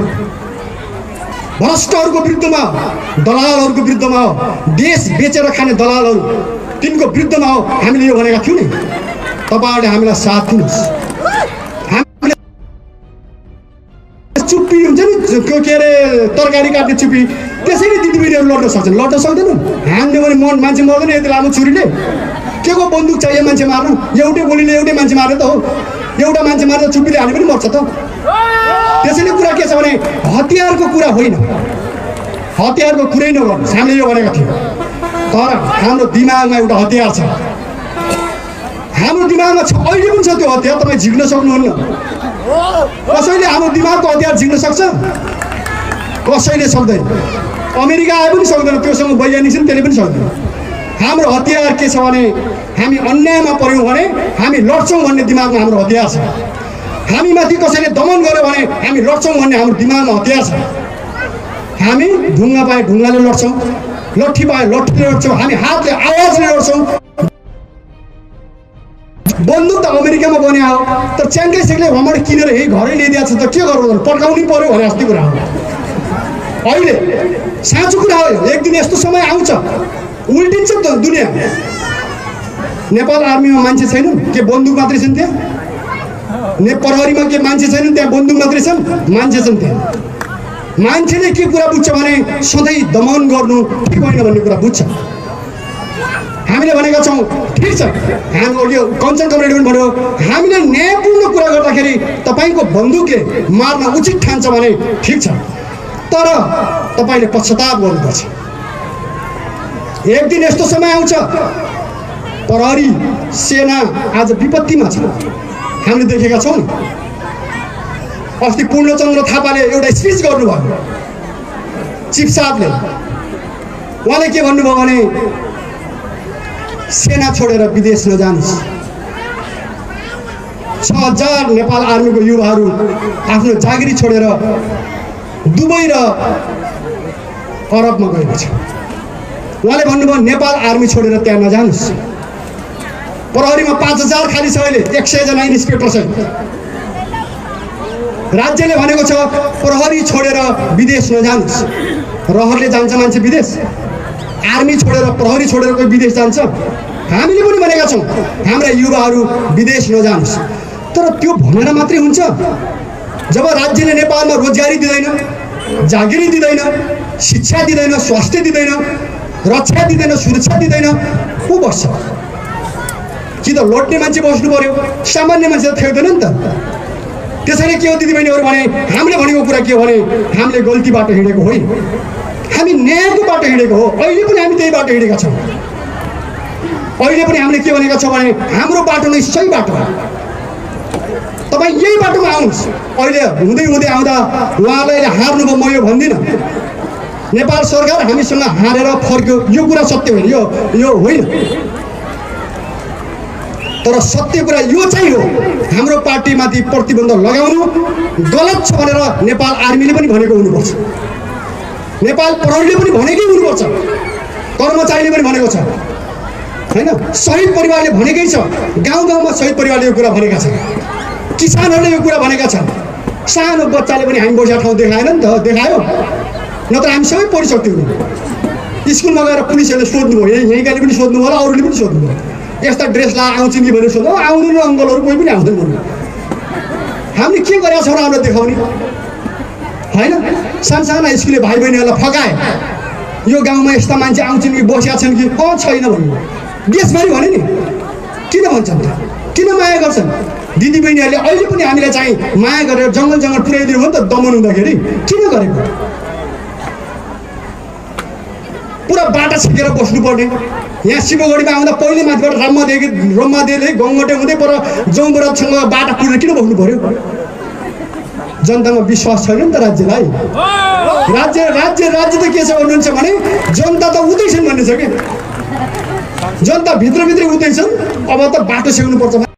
भ्रष्टहरूको विरुद्धमा, दलालहरूको विरुद्धमा हो। देश बेचेर खाने दलालहरू तिनको विरुद्धमा हो हामीले यो भनेका थियौँ नि। तपाईँहरूले हामीलाई साथ दिनुहोस्। हामीले चुप्पी हुन्छ नि के अरे तरकारी काट्ने चुप्पी, त्यसैले दिदीबहिनीहरू लड्न सक्छन्, लड्न सक्दैनन्। हान्यो भने मान्छे मर्दैन यति लामो छुरीले। के को बन्दुक चाहियो मान्छे मार्न? एउटै गोलीले एउटै मान्छे मार्ने त हो। एउटा मान्छे मार्दा चुप्पीले हाने पनि मर्छ त। त्यसैले कुरा के छ भने हतियारको कुरा होइन, हतियारको कुरै नगर्नुहोस्। हामीले यो भनेका थियौँ। तर हाम्रो दिमागमा एउटा हतियार छ, हाम्रो दिमागमा छ, अहिले पनि छ त्यो हतियार। तपाईँ झिक्न सक्नुहुन्न। कसैले हाम्रो दिमागको हतियार झिक्न सक्छ? कसैले सक्दैन। अमेरिका आए पनि सक्दैन, त्योसँग वैज्ञानिक छन् त्यसले पनि सक्दैन। हाम्रो हतियार के छ भने हामी अन्यायमा पऱ्यौँ भने हामी लड्छौँ भन्ने दिमागमा हाम्रो हतियार छ। हामीमाथि कसैले दमन गर्यो भने हामी लड्छौँ भन्ने हाम्रो दिमागमा हतियार छ। हामी ढुङ्गा पाए ढुङ्गाले लड्छौँ, लट्ठी पाए लट्ठीले लड्छौँ, हामी हातले आवाजले लड्छौँ। बन्दुक त अमेरिकामा बन्या हो, तर च्याङ्कै सेकले भ्रमण किनेर यही घरै ल्याइदिएको छ त के गर्नु, पड्काउनै पर्यो भने जस्तो कुरा हो। अहिले साँचो कुरा हो, एक दिन यस्तो समय आउँछ उल्टिन्छ त दुनियाँ। नेपाल आर्मीमा मान्छे छैनन्, के बन्दुक मात्रै छन् त्यहाँ? प्रहरीमा के मान्छे छैनन् त्यहाँ? बन्दुक मात्रै छन्, मान्छे छन् त्यहाँ। मान्छेले के कुरा बुझ्छ भने सधैँ दमन गर्नु ठिक होइन भन्ने कुरा बुझ्छ। हामीले भनेका छौँ ठिक छ, हाम्रो यो कञ्चन कमरेडले पनि भन्यो, हामीले न्यायपूर्ण कुरा गर्दाखेरि तपाईँको बन्दुकले मार्न उचित ठान्छ भने ठिक छ, तर तपाईँले पश्चाताप गर्नुपर्छ। एक दिन यस्तो समय आउँछ प्रहरी सेना आज विपत्तिमा छ, हामीले देखेका छौँ। अस्ति पूर्णचन्द्र थापाले एउटा स्पिच गर्नुभयो चिफ साहबले। उहाँले के भन्नुभयो भने सेना छोडेर विदेश नजानुहोस्। 6000 नेपाल आर्मीको युवाहरू आफ्नो जागिरी छोडेर दुबई र अरबमा गएको छ। उहाँले भन्नुभयो नेपाल आर्मी छोडेर त्यहाँ नजानुहोस्। प्रहरीमा 5000 खाली छ, अहिले 100 जना इन्सपेक्टर छ। राज्यले भनेको छ प्रहरी छोडेर विदेश नजानुहोस्। रहरले जान्छ मान्छे विदेश, आर्मी छोडेर प्रहरी छोडेर कोही विदेश जान्छ? हामीले पनि भनेका छौँ हाम्रा युवाहरू विदेश नजानुहोस्। तर त्यो भनेर मात्रै हुन्छ? जब राज्यले नेपालमा रोजगारी दिँदैन, जागिरी दिँदैन, शिक्षा दिँदैन, स्वास्थ्य दिँदैन, रक्षा दिँदैन, सुरक्षा दिँदैन, को बस्छ? कि त लड्ने मान्छे बस्नु पर्यो, सामान्य मान्छे त फेर्दैन नि त। त्यसैले के हो दिदीबहिनीहरू भने हामीले भनेको कुरा के हो भने हामीले गल्ती बाटो हिँडेको होइन, हामी न्यायको बाटो हिँडेको हो। अहिले पनि हामी त्यही बाटो हिँडेका छौँ। अहिले पनि हामीले के भनेका छौँ भने हाम्रो बाटो नै सही बाटो हो, तपाईँ यही बाटोमा आउनुहोस्। अहिले हुँदै हुँदै आउँदा उहाँलाई हार्नुभयो, म यो भन्दिनँ। नेपाल सरकार हामीसँग हारेर फर्क्यो, यो कुरा सत्य होइन, यो होइन। तर सत्य कुरा यो चाहिँ हो, हाम्रो पार्टीमाथि प्रतिबन्ध लगाउनु गलत छ भनेर नेपाल आर्मीले पनि भनेको हुनुपर्छ, नेपाल प्रहरीले पनि भनेकै हुनुपर्छ, कर्मचारीले पनि भनेको छ होइन। शहीद परिवारले भनेकै छ, गाउँ गाउँमा शहीद परिवारले यो कुरा भनेका छन्, किसानहरूले यो कुरा भनेका छन्। सानो बच्चाले पनि हामी बसेको ठाउँ देखाएन नि त, देखायो, नत्र हामी सबै पढिसक्थ्यौँ नि। स्कुलमा गएर पुलिसहरूले सोध्नुभयो, यहीँकाले पनि सोध्नु होला, अरूले पनि सोध्नुभयो, यस्ता ड्रेस लगाएर आउँछ नि भनेर सोध्नु, आउनु न अङ्कलहरू कोही पनि आउँदैन भन्नु। हामीले के गरेका छौँ र हामीलाई देखाउने होइन? सानसाना स्कुले भाइ बहिनीहरूलाई फकाए, यो गाउँमा यस्ता मान्छे आउँछन् कि बसेका छन् कि छैन भन्नु। देशभरि भने नि किन भन्छन् त? किन माया गर्छन्? दिदीबहिनीहरूले अहिले पनि हामीलाई चाहिँ माया गरेर जङ्गल जङ्गल पुर्याइदिनु भयो नि त दमन हुँदाखेरि, किन गरेको? पुरा बाटा छिकेर बस्नुपर्ने। यहाँ शिवगढीमा आउँदा पहिले माथिबाट रम्मादेवीले गङ्गटे हुँदै पर जौबराजसँग बाटा कुरेर किन बस्नु पर्यो? जनतामा विश्वास छैन नि त राज्यलाई। राज्य त के छ भन्नुहुन्छ भने जनता त उतै छन् भन्ने छ कि, जनता भित्रभित्रै उतै छन्। अब त बाटो सेक्नुपर्छ।